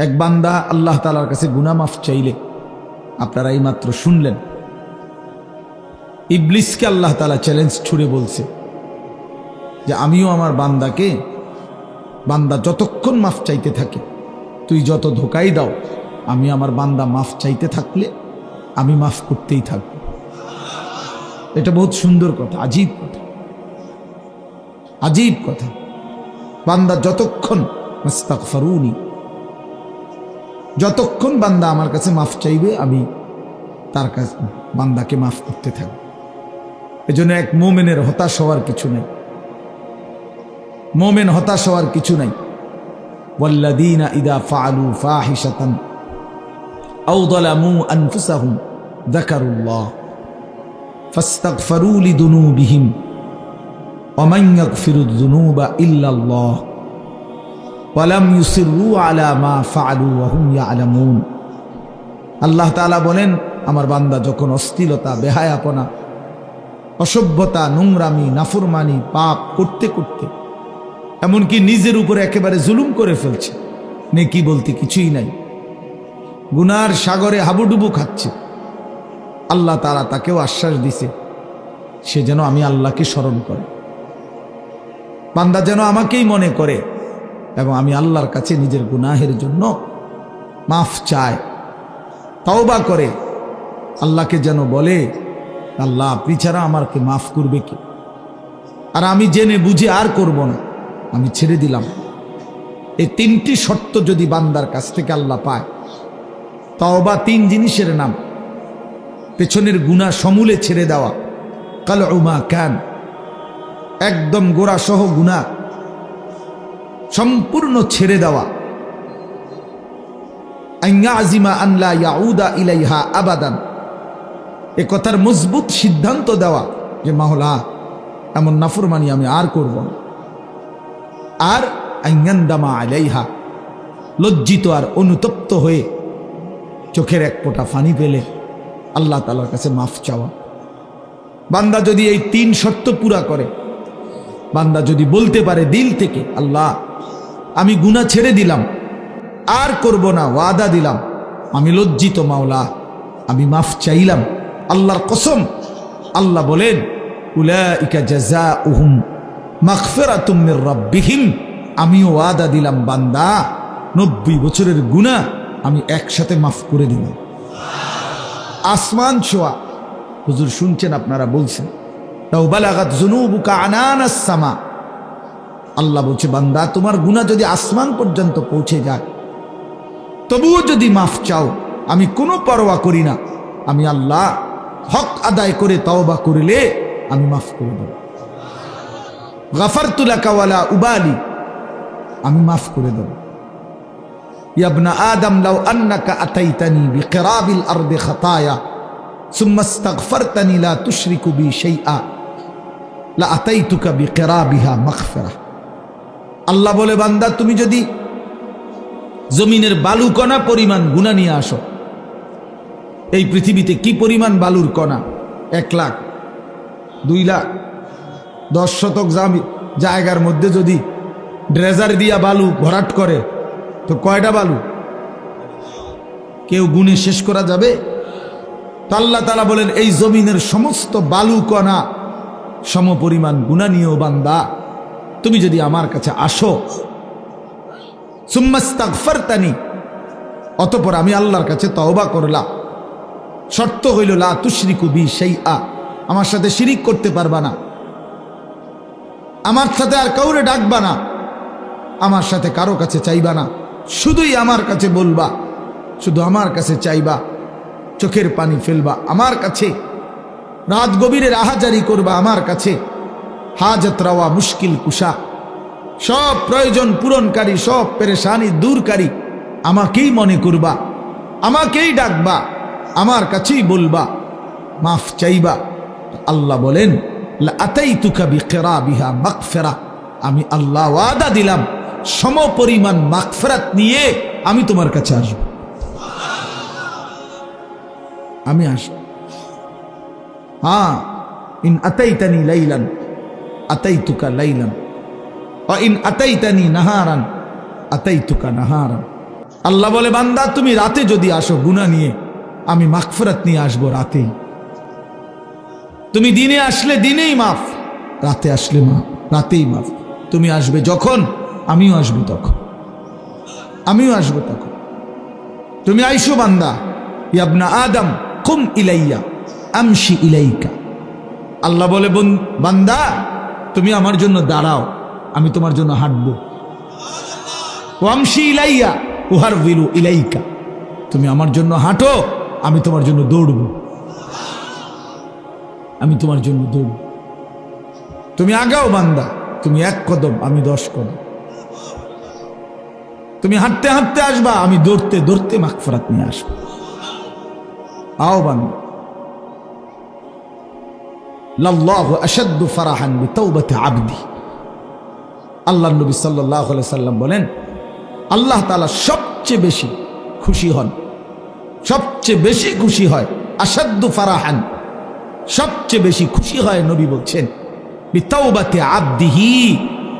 এক বান্দা আল্লাহ তাআলার কাছে গুনাহ মাফ চাইলে, আপনারা এই মাত্র শুনলেন, ইবলিসকে আল্লাহ তাআলা চ্যালেঞ্জ ছুড়ে বলছে যে আমিও আমার বান্দাকে, বান্দা যতক্ষণ মাফ চাইতে থাকে, তুই যত ধোকাই দাও, আমি আমার বান্দা মাফ চাইতে থাকলে আমি মাফ করতেই থাকব। এটা বহুত সুন্দর কথা, আজীব কথা, আজীব কথা। বান্দা যতক্ষণ মাস্তাগফিরুনি, যতক্ষণ বান্দা আমার কাছে মাফ চাইবে, আমি তার কাছে বান্দাকে মাফ করতে থাকব। এজন্য এক মুমিনের হতাশ হওয়ার কিছু নাই, মুমিন হতাশ হওয়ার কিছু নাই। ওয়াল্লাযীনা ইযা ফাআলু ফাহিশাতান আও যালামু আনফুসাহুম যাকারুল্লাহ ফাস্তাগফিরু লিযুনুবিহিম ওয়া মান ইয়াগফিরুয যুনুবা ইল্লাল্লাহ ওয়া লাম ইউসিররু আলা মা ফাআলু ওয়া হুম ইয়ালামুন। আল্লাহ তাআলা বলেন, আমার বান্দা যখন অশ্লীলতা, বেহায়াপনা, অসভ্যতা, নোংরামি, নাফরমানি, পাপ করতে করতে এমনকি নিজের উপরে একেবারে জুলুম করে ফেলছে, নেকি বলতে কিছুই নাই, গুনার সাগরে হাবুডুবু খাচ্ছে, আল্লাহ তাআলা তাকেও আশ্বাস দিছে সে যেন আমি আল্লাহকে স্মরণ করে, বান্দা যেন আমাকেই মনে করে এবং আমি আল্লাহর কাছে নিজের গুনাহের জন্য মাফ চায়, তওবা করে, আল্লাহকে যেন বলে, আল্লাহ আপনি ছাড়া আমাকে মাফ করবে কি, আর আমি জেনে বুঝে আর করব না, আমি ছেড়ে দিলাম। এই তিনটি শর্ত যদি বান্দার কাছ থেকে আল্লাহ পায়, তওবা তিন জিনিসের নাম, পেছনের গুনাহ সমূলে ছেড়ে দেওয়া, কালউ মা কান, একদম গোড়া সহ গুনাহ সম্পূর্ণ ছেড়ে দেওয়া, আন ইয়াজিমা আন লা ইয়াউদা ইলাইহা আবাদান, এ কথার মজবুত সিদ্ধান্ত দেওয়া যে মাওলা এমন নাফরমানি আমি আর করব না, আর আইয়ান্দামা আলাইহা, লজ্জিত আর অনুতপ্ত হয়ে চোখের এক ফোঁটা পানি পেলে আল্লাহ তাআলার কাছে মাফ চাওয়া। বান্দা যদি এই তিন শর্ত পুরা করে, বান্দা যদি বলতে পারে দিল থেকে, আল্লাহ আমি গুনাহ ছেড়ে দিলাম, আর করব না, ওয়াদা দিলাম, আমি লজ্জিত মাওলা, আমি মাফ চাইলাম, আল্লাহর কসম, আল্লাহ বলেন উলাইকা জাযাউহুম মাগফিরাতুম মির রাব্বিহিম, আমিও ওয়াদা দিলাম বান্দা 90 বছরের গুনাহ আমি একসাথে মাফ করে দিলাম। আসমান ছোঁয়া, হুজুর শুনছেন, আপনারা বলছেন, লাউ বালাগাত যুনুবুকা আনানাস সামা, আল্লাহ বলছে বান্দা তোমার গুনাহ যদি আসমান পর্যন্ত পৌঁছে যায়, তবুও যদি মাফ চাও, আমি কোনো পরোয়া করি না, আমি আল্লাহ হক আদায় করে তওবা করলে আমি মাফ করে দেব। গাফারতু লাকা ওয়ালা উবালি, আমি মাফ করে দেব। ইয়া ইবনা আদম লাউ আন্নাকা আতাইতানি বিকিরাবিল আরদি খাতায়া সুম্মা ইস্তাগফারতানি লা তুশরিকু বি শাইআ লা আতাইতুকা বিকিরাবিহা মাগফিরা। আল্লাহ বলে বান্দা তুমি যদি জমিনের বালুকণা পরিমাণ গুনাহ নিয়ে আসো, এই পৃথিবীতে কি পরিমাণ বালুর কণা, 1 লাখ, 2 লাখ, 10 শতক জায়গার মধ্যে যদি ড্রেজার দিয়া বালু ভরাট করে, তো কয়টা বালু কেউ গুণে শেষ করা যাবে? তো আল্লাহ তাআলা বলেন এই জমিনের সমস্ত বালু কণা সমপরিমাণ গুনাহ নিয়েও বান্দা তুমি যদি আমার কাছে আসো, সুম্মা ইস্তাগফারতানি, অতঃপর আমি আল্লাহর কাছে তওবা করলাম, শর্ত হইল লা তুশরিকু বি শাইআ, আমার সাথে শিরিক করতে পারবা না, আমার সাথে আর কাউরে ডাকবা না, আমার সাথে কারো কাছে চাইবা না, শুধুই আমার কাছে বলবা, শুধু আমার কাছে চাইবা, চোখের পানি ফেলবা আমার কাছে, রাত গভীরে আহাজারি করবা আমার কাছে, হাজত রাওয়া, মুশকিল কুশা, সব প্রয়োজন পূরণকারী, সব পেরেশানি দূরকারী আমাকেই মনে করবা, আমাকেই ডাকবা, আমার কাছেই বলবা, মাফ চাইবা। আল্লাহ বলেন লা আতাইতুকা বিকিরাবিহা মাগফিরা, আমি আল্লাহ ওয়াদা দিলাম সমপরিমাণ মাগফিরাত নিয়ে আমি তোমার কাছে আসব, আমি আসব। হ্যাঁ, ইন আতাইতানি লাইলান আতাইতুকা লাইলান ওয়া ইন আতাইতানি নাহারান আতাইতুকা নাহারান। আল্লাহ বলে, বান্দা তুমি রাতে যদি আসো গুনাহ নিয়ে, আমি মাগফিরাত নিয়ে আসবো রাতেই। তুমি দিনে আসলে দিনেই মাফ, রাতে আসলে মাফ, রাতেই মাফ। তুমি আসবে যখন, আমিও আসবো তখন, আমিও আসবো তখন। তুমি আইসো বান্দা, ইয়া আদম কুম ইলাইয়া আমশি ইলাইকা। আল্লাহ বলে, বান্দা তুমি আমার জন্য দাঁড়াও, আমি তোমার জন্য হাঁটবো। ওয়ামশি ইলাইয়া উহারবিলু ইলাইকা, তুমি আমার জন্য হাঁটো, আমি তোমার জন্য দৌড়ব, আমি তোমার জন্য দৌড়ব। তুমি আগাও বান্দা, তুমি 1 কদম, আমি 10 কদম। তুমি হাঁটতে হাঁটতে আসবা, আমি দৌড়তে দৌড়তে মাগফিরাত নিয়ে আসবো। আও বান্দা। লাল্লাহু আশাদ্দু ফারাহান বিতাওবাতি আবদি। আল্লাহর নবী সাল্লাল্লাহু আলাইহি সাল্লাম বলেন, আল্লাহ তাআলা সবচেয়ে বেশি খুশি হন, সবচেয়ে বেশি খুশি হয়, আশাদ্দু ফারাহান, সবচেয়ে বেশি খুশি হয় নবী বলছেন, বিতাওবাতি আবদিহি,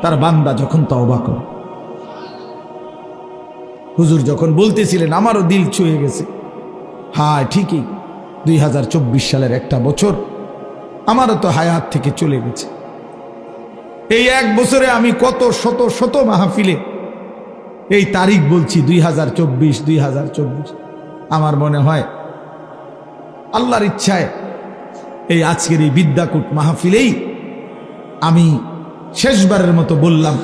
তার বান্দা যখন তওবা করে। হুজুর যখন বলতেছিলেন আমারও দিল ছুঁয়ে গেছে। হ্যাঁ ঠিকই, 2024 সালের একটা বছর আমারও তো হায়াত থেকে চলে গেছে। এই 1 বছরে আমি কত শত শত মাহফিলে এই তারিখ বলছি, 2024। আমার মনে হয় আল্লাহর ইচ্ছায় এই আজকের এই বিদ্যাকূট মাহফিলেই আমি শেষবারের মতো বললাম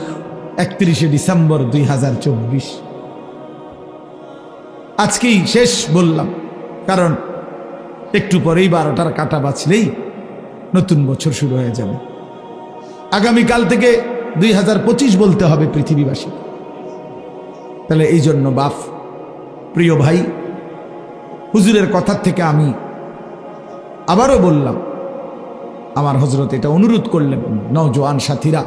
31শে ডিসেম্বর 2024। আজকেই শেষ বললাম, কারণ একটু পরেই 12টার কাঁটা বাজলেই নতুন বছর শুরু হয়ে যাবে। আগামীকাল থেকে 2025 বলতে হবে পৃথিবীবাসী। তাহলে এই জন্য বাপ, প্রিয় ভাই, হুজুরের কথার থেকে আমি আবারও বললাম, আমার হযরত এটা অনুরোধ করলেন, নওজোয়ান সাথীরা,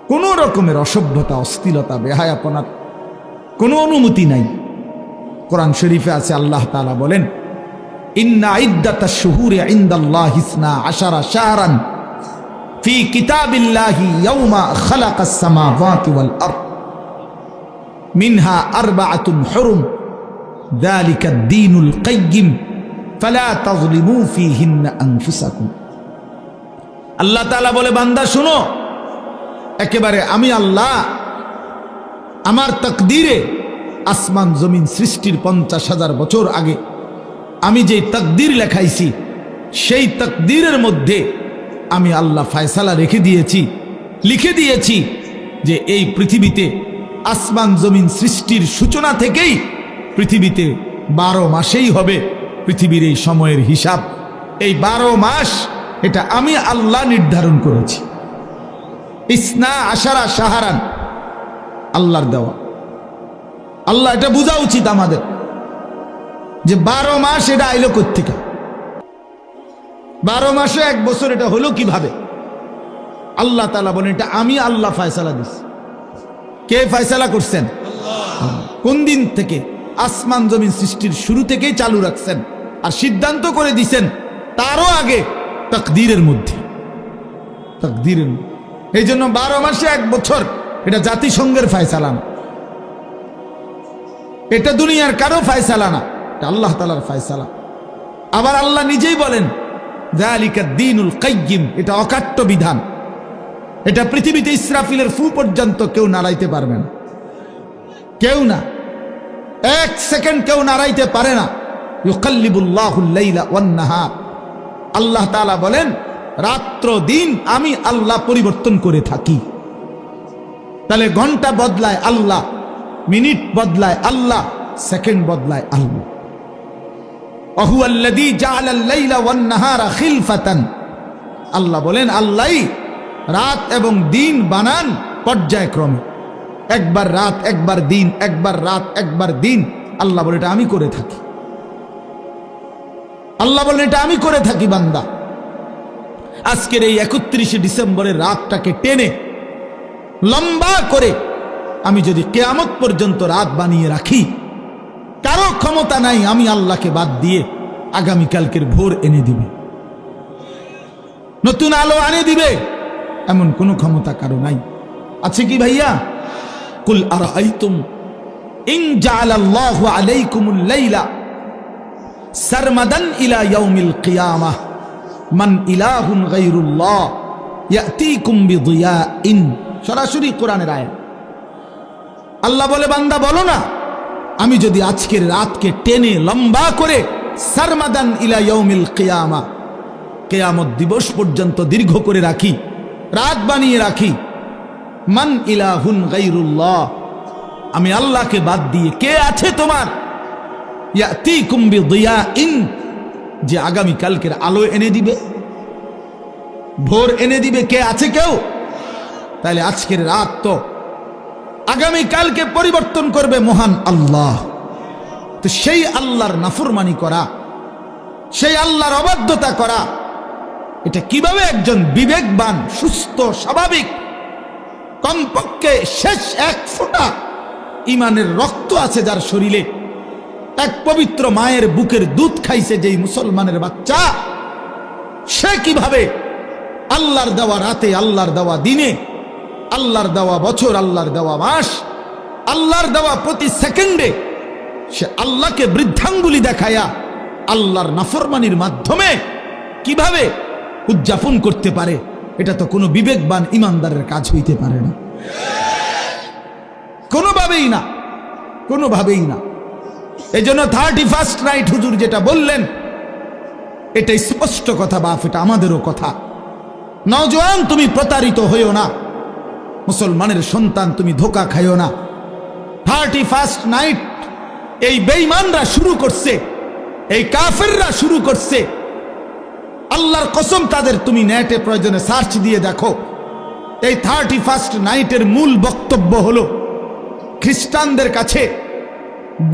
কোন রকমের অসভ্যতা, অশ্লীলতা, বেহায়াপনার কোনো অনুমতি নাই। কোরআন শরীফে আছে, আল্লাহ তাআলা বলেন, ইন্না ইদ্দাতাশ শুহুরি ইনদাল্লাহি 12 শাহরান ফি কিতাবিল্লাহি ইয়াওমা খালাকাস সামাওয়াতি ওয়াল আরদ মিনহা আরবাআতুন হুরুম যালিকা ad-দীনুল কাইয়্যিম ফালা তাযলিমু ফীহিন্না আনফুসাকুম। আল্লাহ তাআলা বলে, বান্দা শুনো, একেবারে আমি আল্লাহ আমার তাকদীরে, আসমান জমিন সৃষ্টির 50,000 বছর আগে আমি যে তাকদীর লেখাইছি, সেই তাকদীরের মধ্যে আমি আল্লাহ ফয়সালা রেখে দিয়েছি, লিখে দিয়েছি যে এই পৃথিবীতে আসমান জমিন সৃষ্টির সূচনা থেকেই পৃথিবীতে 12 মাসেই হবে পৃথিবীর এই সময়ের হিসাব। এই 12 মাস এটা আমি আল্লাহ নির্ধারণ করেছি। 12 শাহরান আল্লাহর দেওয়া। আল্লাহ এটা বোঝা উচিত আমাদের যে 12 মাস এটা আইলো কোত্থেকে, 12 মাসে 1 বছর এটা হলো কিভাবে? আল্লাহ তাআলা বলেন, এটা আমি আল্লাহ ফয়সালা দিছি। কে ফয়সালা করছেন? কোন দিন থেকে? আসমান জমিন সৃষ্টির শুরু থেকেই চালু রাখছেন, আর সিদ্ধান্ত করে দিছেন তারও আগে তাকদীরের মধ্যে, তাকদীরের। এই জন্য 12 মাসে 1 বছর এটা জাতিসংঘের ফয়সালা না, এটা দুনিয়ার কারো ফয়সালা না, এটা আল্লাহ তাআলার ফয়সালা। আবার আল্লাহ নিজেই বলেন, যালিকা ad-দীনুল কাইয়্যিম, এটা অকাট্য বিধান। এটা পৃথিবীতে ইসরাফিলের ফু পর্যন্ত কেউ নাড়াইতে পারবে না, কেউ না, 1 সেকেন্ড কেউ নাড়াইতে পারে না। ইউকাল্লিবুল্লাহুল লাইলা ওয়ান নাহার, আল্লাহ তাআলা বলেন, রাত্র দিন আমি আল্লাহ পরিবর্তন করে থাকি। তাহলে ঘন্টা বদলায় আল্লাহ, মিনিট বদলায় আল্লাহ, সেকেন্ড বদলায় আল্লাহ। ওয়াহুয়াল্লাযী জাআলাল লাইলা ওয়ান নাহারা খিলফাতান, আল্লাহ বলেন, আল্লাহই রাত এবং দিন বানান পর্যায়ক্রমে, একবার রাত একবার দিন, একবার রাত একবার দিন। আল্লাহ বলে, এটা আমি করে থাকি। আল্লাহ বলেন, এটা আমি করে থাকি বান্দা। আজকের এই 31শে ডিসেম্বরের রাতটাকে টেনে লম্বা করে আমি যদি কিয়ামত পর্যন্ত রাত বানিয়ে রাখি, কারো ক্ষমতা নাই আমি আল্লাহকে বাদ দিয়ে আগামীকালকের ভোর এনে দিবে, নতুন আলো আনে দিবে, এমন কোনো ক্ষমতা কারো নাই। আছে কি ভাইয়া? কুল আরাআইতুম ইন জাআলাল্লাহু আলাইকুমুল লাইলা সারমাদান ইলা ইয়াউমিল কিয়ামাহ মান ইলাহুন গায়রুল্লাহ ইয়াতিকুম বিদিয়াইন। সরাসরি কোরআনের আয়াত। আল্লাহ বলে, বান্দা বলো না, আমি যদি আজকের রাতকে টেনে লম্বা করে সারমাদান ইলা ইয়াউমিল কিয়ামা, কিয়ামত দিবস পর্যন্ত দীর্ঘ করে রাখি, রাত বানিয়ে রাখি, মান ইলাহুন গায়রুল্লাহ, আমি আল্লাহকে বাদ দিয়ে কে আছে তোমার, ইয়াতিকুম বিদিয়াইন, যে আগামী কালকের আলো এনে দিবে, ভোর এনে দিবে, কে আছে কেউ? তাহলে আজকের রাত তো আগামী কালকে পরিবর্তন করবে মহান আল্লাহ। তো সেই আল্লাহর নাফরমানি করা, সেই আল্লাহর অবাধ্যতা করা, এটা কিভাবে একজন বিবেকবান, সুস্থ, স্বাভাবিক, কমপক্ষে শেষ এক ফোঁটা ইমানের রক্ত আছে যার শরীরে, এক পবিত্র মায়ের বুকের দুধ খাইছে যেই মুসলমানের বাচ্চা, সে কিভাবে আল্লাহর দেওয়া রাতে, আল্লাহর দেওয়া দিনে, আল্লাহর দেওয়া বছর, আল্লাহর দেওয়া মাস, আল্লাহর দেওয়া প্রতি সেকেন্ডে সে আল্লাহকে বৃদ্ধাঙ্গুলি দেখায়া আল্লাহর নাফরমানির মাধ্যমে কিভাবে উদযাপন করতে পারে? এটা তো কোনো বিবেকবান ইমানদারের কাজ হইতে পারে না, কোনোভাবেই না, কোনোভাবেই না। এই জন্য 31st নাইট হুজুর যেটা বললেন, এটা স্পষ্ট কথা, বাপ, এটা আমাদেরও কথা। নওজোয়ান, তুমি প্রতারিত হইও না, মুসলমানের সন্তান তুমি ধোকা খাইও না। 31st নাইট এই বেঈমানরা শুরু করছে, এই কাফেররা শুরু করছে। আল্লাহর কসম, তাদের তুমি নেটে প্রয়োজনে সার্চ দিয়ে দেখো। এই 31st নাইটের মূল বক্তব্য হলো, খ্রিস্টানদের কাছে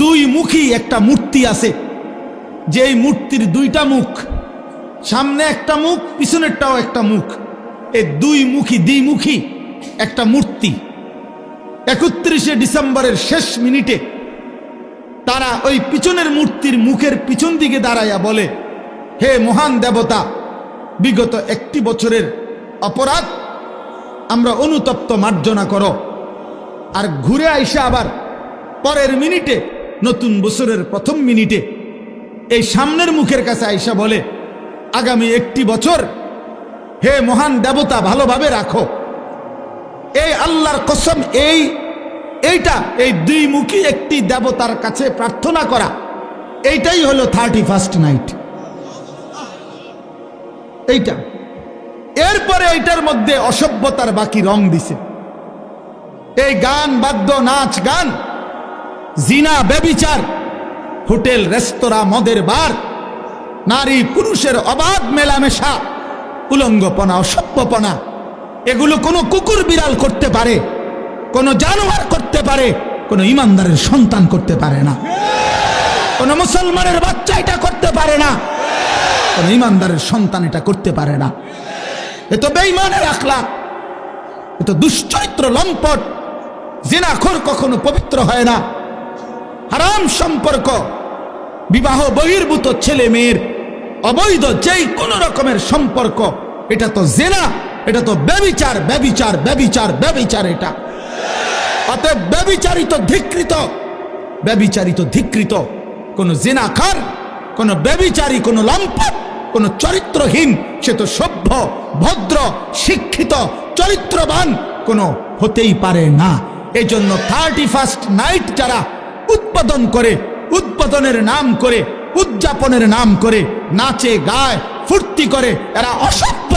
দুই মুখী একটা মূর্তি আছে, যে এই মূর্তির দুইটা মুখ, সামনে একটা মুখ, পিছনেরটাও একটা মুখ, এই দুই মুখী, দ্বিমুখী একটা মূর্তি। 31শে ডিসেম্বরের শেষ মিনিটে তারা ওই পিছনের মূর্তির মুখের পিছন দিকে দাঁড়াইয়া বলে, হে মহান দেবতা, বিগত একটি বছরের অপরাধ আমরা অনুতপ্ত মার্জনা করো। আর ঘুরে আইসা আবার পরের মিনিটে, নতুন বছরের প্রথম মিনিটে, এই সামনের মুখের কাছে আইসা বলে, আগামী একটি বছর হে মহান দেবতা ভালোভাবে রাখো। এই আল্লাহর কসম, এই দুই মুখী একটি দেবতার কাছে প্রার্থনা করা, এইটাই হলো 31st নাইট। এইটা, এরপরে এইটার মধ্যে অসভ্যতার বাকি রং দিছে। এই গান, বাদ্য, নাচ গান, জিনা, ব্যভিচার, হোটেল, রেস্তোরাঁ, মদের বার, নারী পুরুষের অবাধ মেলামেশা, উলঙ্গপনা, অসভ্যপনা, এগুলো কোনো কুকুর বিড়াল করতে পারে, কোনো জানোয়ার করতে পারে, কোনো ইমানদারের সন্তান করতে পারে না, কোনো মুসলমানের বাচ্চা এটা করতে পারে না, কোনো ইমানদারের সন্তান এটা করতে পারে না। এ তো বেঈমানের আখলাক, এ তো দুশ্চরিত্র, লম্পট। জিনাখোর কখনো পবিত্র হয় না। হারাম সম্পর্ক, বিবাহ বহির্ভূত ছেলে মেয়ের অবৈধ যেই কোনো রকমের সম্পর্ক, এটা তো জিনা, এটা তো ব্যভিচার, ব্যভিচার, ব্যভিচার, ব্যভিচার। এটা অতএব ব্যভিচারিত, ধিক্কৃত, ব্যভিচারিত, ধিক্কৃত কোন জিনাখার, কোন ব্যভিচারী, কোন লম্পট, কোন চরিত্রহীন, সে তো সভ্য, ভদ্র, শিক্ষিত, চরিত্রবান কোনো হতেই পারে না। এই জন্য 31st নাইট যারা উদ্বোধন করে, উদ্বোধনের নাম করে, উদযাপনের নাম করে নাচে, গায়, ফুর্তি করে, এরা অসভ্য,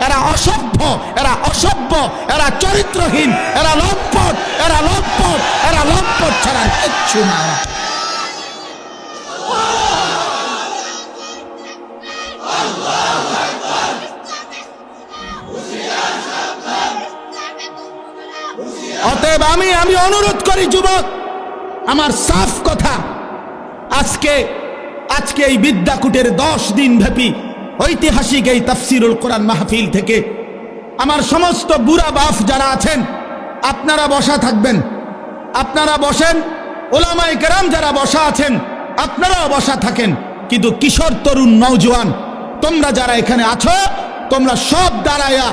এরা অসভ্য, এরা অসভ্য, এরা চরিত্রহীন, এরা লম্পট, এরা লম্পট, এরা লম্পট ছাড়া কিচ্ছু না। অতএব আমি অনুরোধ করি যুবক, আমার সাফ কথা, আজকে এই বিদ্যাকুটের 10 দিন ব্যাপী ঐতিহাসিক এই তাফসিরুল কোরআন মাহফিল থেকে আমার সমস্ত বুড়া বাপ যারা আছেন, আপনারা বসা থাকবেন, আপনারা বসেন। ওলামায়ে কেরাম যারা বসা আছেন, আপনারাও বসা থাকেন। কিন্তু কিশোর, তরুণ, নওজোয়ান, তোমরা যারা এখানে আছো, তোমরা সব দাঁড়ায়া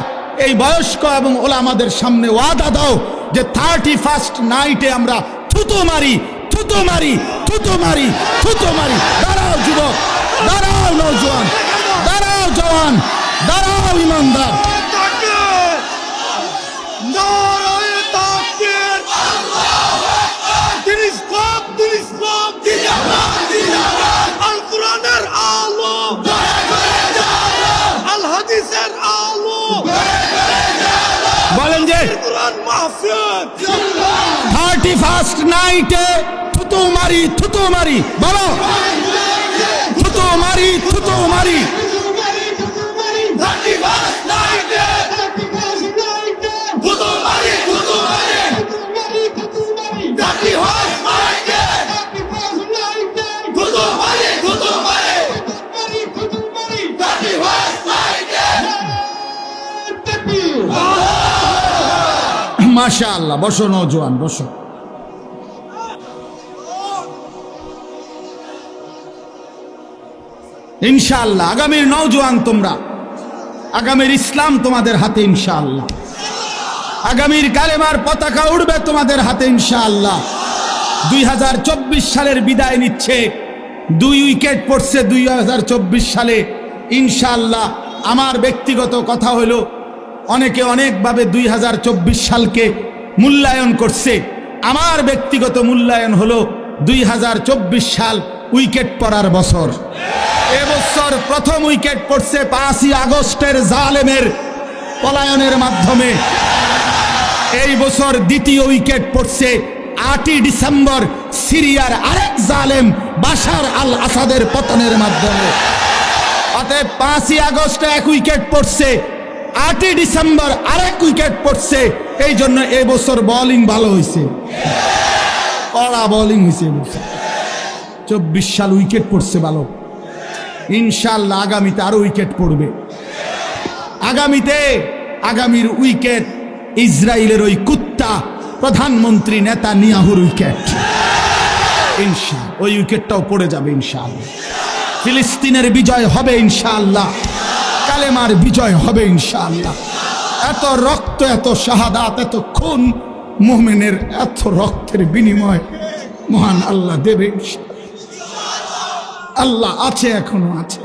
এই বয়স্ক এবং ওলামাদের সামনে ওয়াদা দাও যে 31st নাইটে আমরা থুতু মারি, থুতু মারি, থুতু মারি, থুতু মারি। দাঁড়াও যুবক, দাঁড়াও নওজোয়ান, দাঁড়াও জওয়ান, দাঁড়াও ইমানদার। আল কোরআনের আলো, আল হাদিসের আলো, বলেন যে কোরআন মাহফিল 31st নাইটে থুতু মারি, থুতু মারি, বলো থুতু মারি, থুতু মারি। 31st নাইটে থুতু মারি, থুতু মারি, 31st নাইটে থুতু মারি, থুতু মারি, 31st নাইটে। মাশাআল্লাহ, বসো নওজোয়ান, বসো। ইনশাআল্লাহ আগামীর নওজোয়ান তোমরা, আগামীর ইসলাম তোমাদের হাতে ইনশাআল্লাহ, আগামীর কালেমার পতাকা উড়বে তোমাদের হাতে ইনশাআল্লাহ। 2024 সালের বিদায় নিচ্ছে, 2 উইকেট পড়ছে 2024 সালে ইনশাআল্লাহ। আমার ব্যক্তিগত কথা হলো, অনেকে অনেকভাবে 2024 সালকে মূল্যায়ন করছে। আমার ব্যক্তিগত মূল্যায়ন হলো 2024 সাল উইকেট পড়ার বছর। এবছর প্রথম উইকেট পড়ছে 5ই আগস্টের জালেমের পলায়নের মাধ্যমে। এই বছর দ্বিতীয় উইকেট পড়ছে 8ই ডিসেম্বর সিরিয়ার আরেক জালেম বাশার আল আসাদের পতনের মাধ্যমে। অতএব 5ই আগস্টে 1 উইকেট পড়ছে, 8ই ডিসেম্বর আরেক উইকেট পড়ছে। এই জন্য এই বছর বোলিং ভালো হয়েছে, কড়া বোলিং হয়েছে। 24 সাল উইকেট পড়ছে ভালো, ইনশাআল্লাহ আগামীতে আরো উইকেট পড়বে। আগামীর উইকেট ইসরায়েলের ওই কুত্তা প্রধানমন্ত্রী নেতানিয়াহুর উইকেট, ইনশাআল্লাহ ওই উইকেটটাও পড়ে যাবে ইনশাআল্লাহ। ফিলিস্তিনের বিজয় হবে ইনশাআল্লাহ, কালেমার বিজয় হবে ইনশাআল্লাহ। এত রক্ত, এত শাহাদাত, এত খুন, মুমিনের এত রক্তের বিনিময় মহান আল্লাহ দেবে ইনশাআল্লাহ। আল্লাহ আছে, এখনো আছে।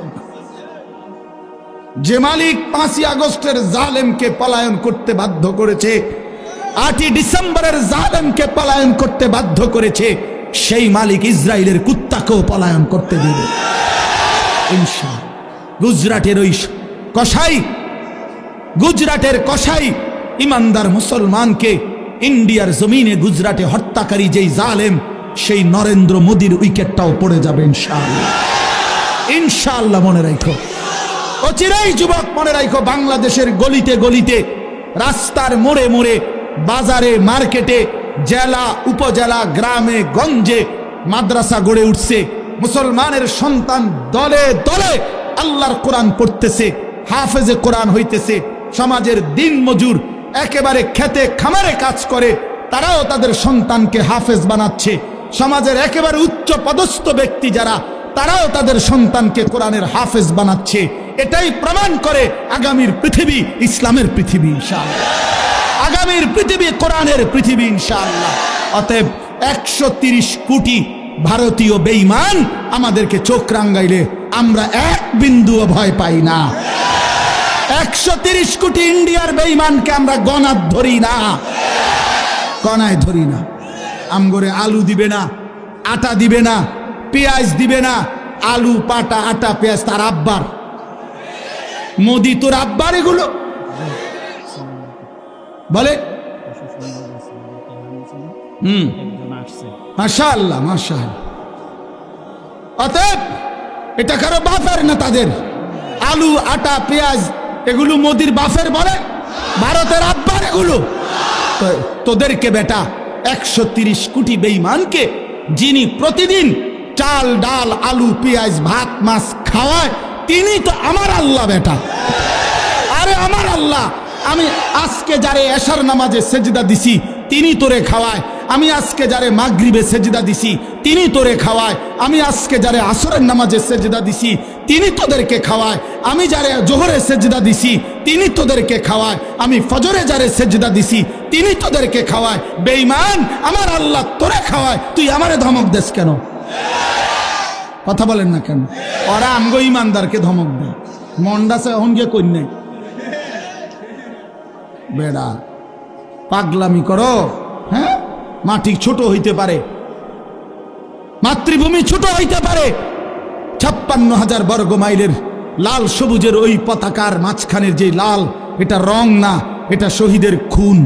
যে মালিক 5ই আগস্টের জালেমকে পলায়ন করতে বাধ্য করেছে, 8ই ডিসেম্বরের জালেমকে পলায়ন করতে বাধ্য করেছে, সেই মালিক ইসরায়েলের কুত্তাকেও পলায়ন করতে দেবে ইনশাআল্লাহ। গুজরাটের কসাই ইমানদার মুসলমানকে ইন্ডিয়ার জমিনে গুজরাটে হত্যাকারী যেই জালেম, সেই নরেন্দ্র মোদীর উইকেটটাও পড়ে যাবে ইনশাআল্লাহ। ইনশাআল্লাহ মনে রাখো, অচিরেই যুবক মনে রাখো, বাংলাদেশের গলিতে গলিতে, রাস্তার মোড়ে মোড়ে, বাজারে, মার্কেটে, জেলা, উপজেলা, গ্রামে গঞ্জে মাদ্রাসা গড়ে উঠছে। মুসলমানের সন্তান দলে দলে আল্লাহর কোরআন পড়তেছে, হাফেজে কোরআন হইতেছে। সমাজের দিন মজুর একেবারে খেতে খামারে কাজ করে, তারাও তাদের সন্তানকে হাফেজ বানাচ্ছে। সমাজের একেবারে উচ্চ পদস্থ ব্যক্তি যারা, তারাও তাদের সন্তানকে কোরআনের হাফেজ বানাচ্ছে। এটাই প্রমাণ করে আগামীর পৃথিবী ইসলামের পৃথিবী ইনশাআল্লাহ, আগামীর পৃথিবী কোরআনের পৃথিবী ইনশাআল্লাহ। অতএব 130 কোটি ভারতীয় বেঈমান আমাদেরকে চোখ রাঙ্গাইলে আমরা এক বিন্দুও ভয় পাই না। 130 কোটি ইন্ডিয়ার বেঈমানকে আমরা গণাত ধরি না, গণায় ধরি না। আমগরে আলু দিবে না, আটা দিবে না, পেঁয়াজ দিবে না। আলু, পাটা, আটা, পেঁয়াজ তার আব্বার। মোদি তোর আব্বার এগুলো বলে। মাশাআল্লাহ, মাশাআল্লাহ। অতএব এটা কারো বাপের না, তাদের আলু, আটা, পেঁয়াজ এগুলো মোদির বাপের বলে, ভারতের আব্বার এগুলো। তোদেরকে বেটা 130 কোটি বেঈমানকে যিনি প্রতিদিন চাল, ডাল, আলু, পেঁয়াজ, ভাত, মাছ খাওয়ায়, তিনি তো আমার আল্লাহ বেটা। আরে আমার আল্লাহ, আমি আজকে যারে এশার নামাজে সেজদা দিছি তিনি তোরে খাওয়ায়। আমি আজকে যারে মাগরিবে সেজদা দিছি তিনি তোরে খাওয়ায়। আমি আজকে যারে আসরের নামাজে সেজদা দিছি তিনি তোদেরকে খাওয়ায়। আমি যারে জোহরে সেজদা দিছি তিনি তোদেরকে খাওয়ায়। আমি ফজরে যারে সেজদা দিছি তিনি তোদেরকে খাওয়ায়। বেঈমান, আমার আল্লাহ তোরে খাওয়ায়, তুই আমারে ধমক দেস কেন? কথা বলেন না কেন? ওরা আমগো ইমানদারকে ধমক দেয়, মন্ডাসে এখন গিয়ে কই নাই বেড়া পাগলামি করো। হ্যাঁ, মাটি ছোট হইতে পারে, মাতৃভূমি ছোট হইতে পারে, 56,000 বর্গ মাইলের লাল সবুজের ওই পতাকার মাঝখানের যে লাল, এটা রং না, এটা শহীদের খুন।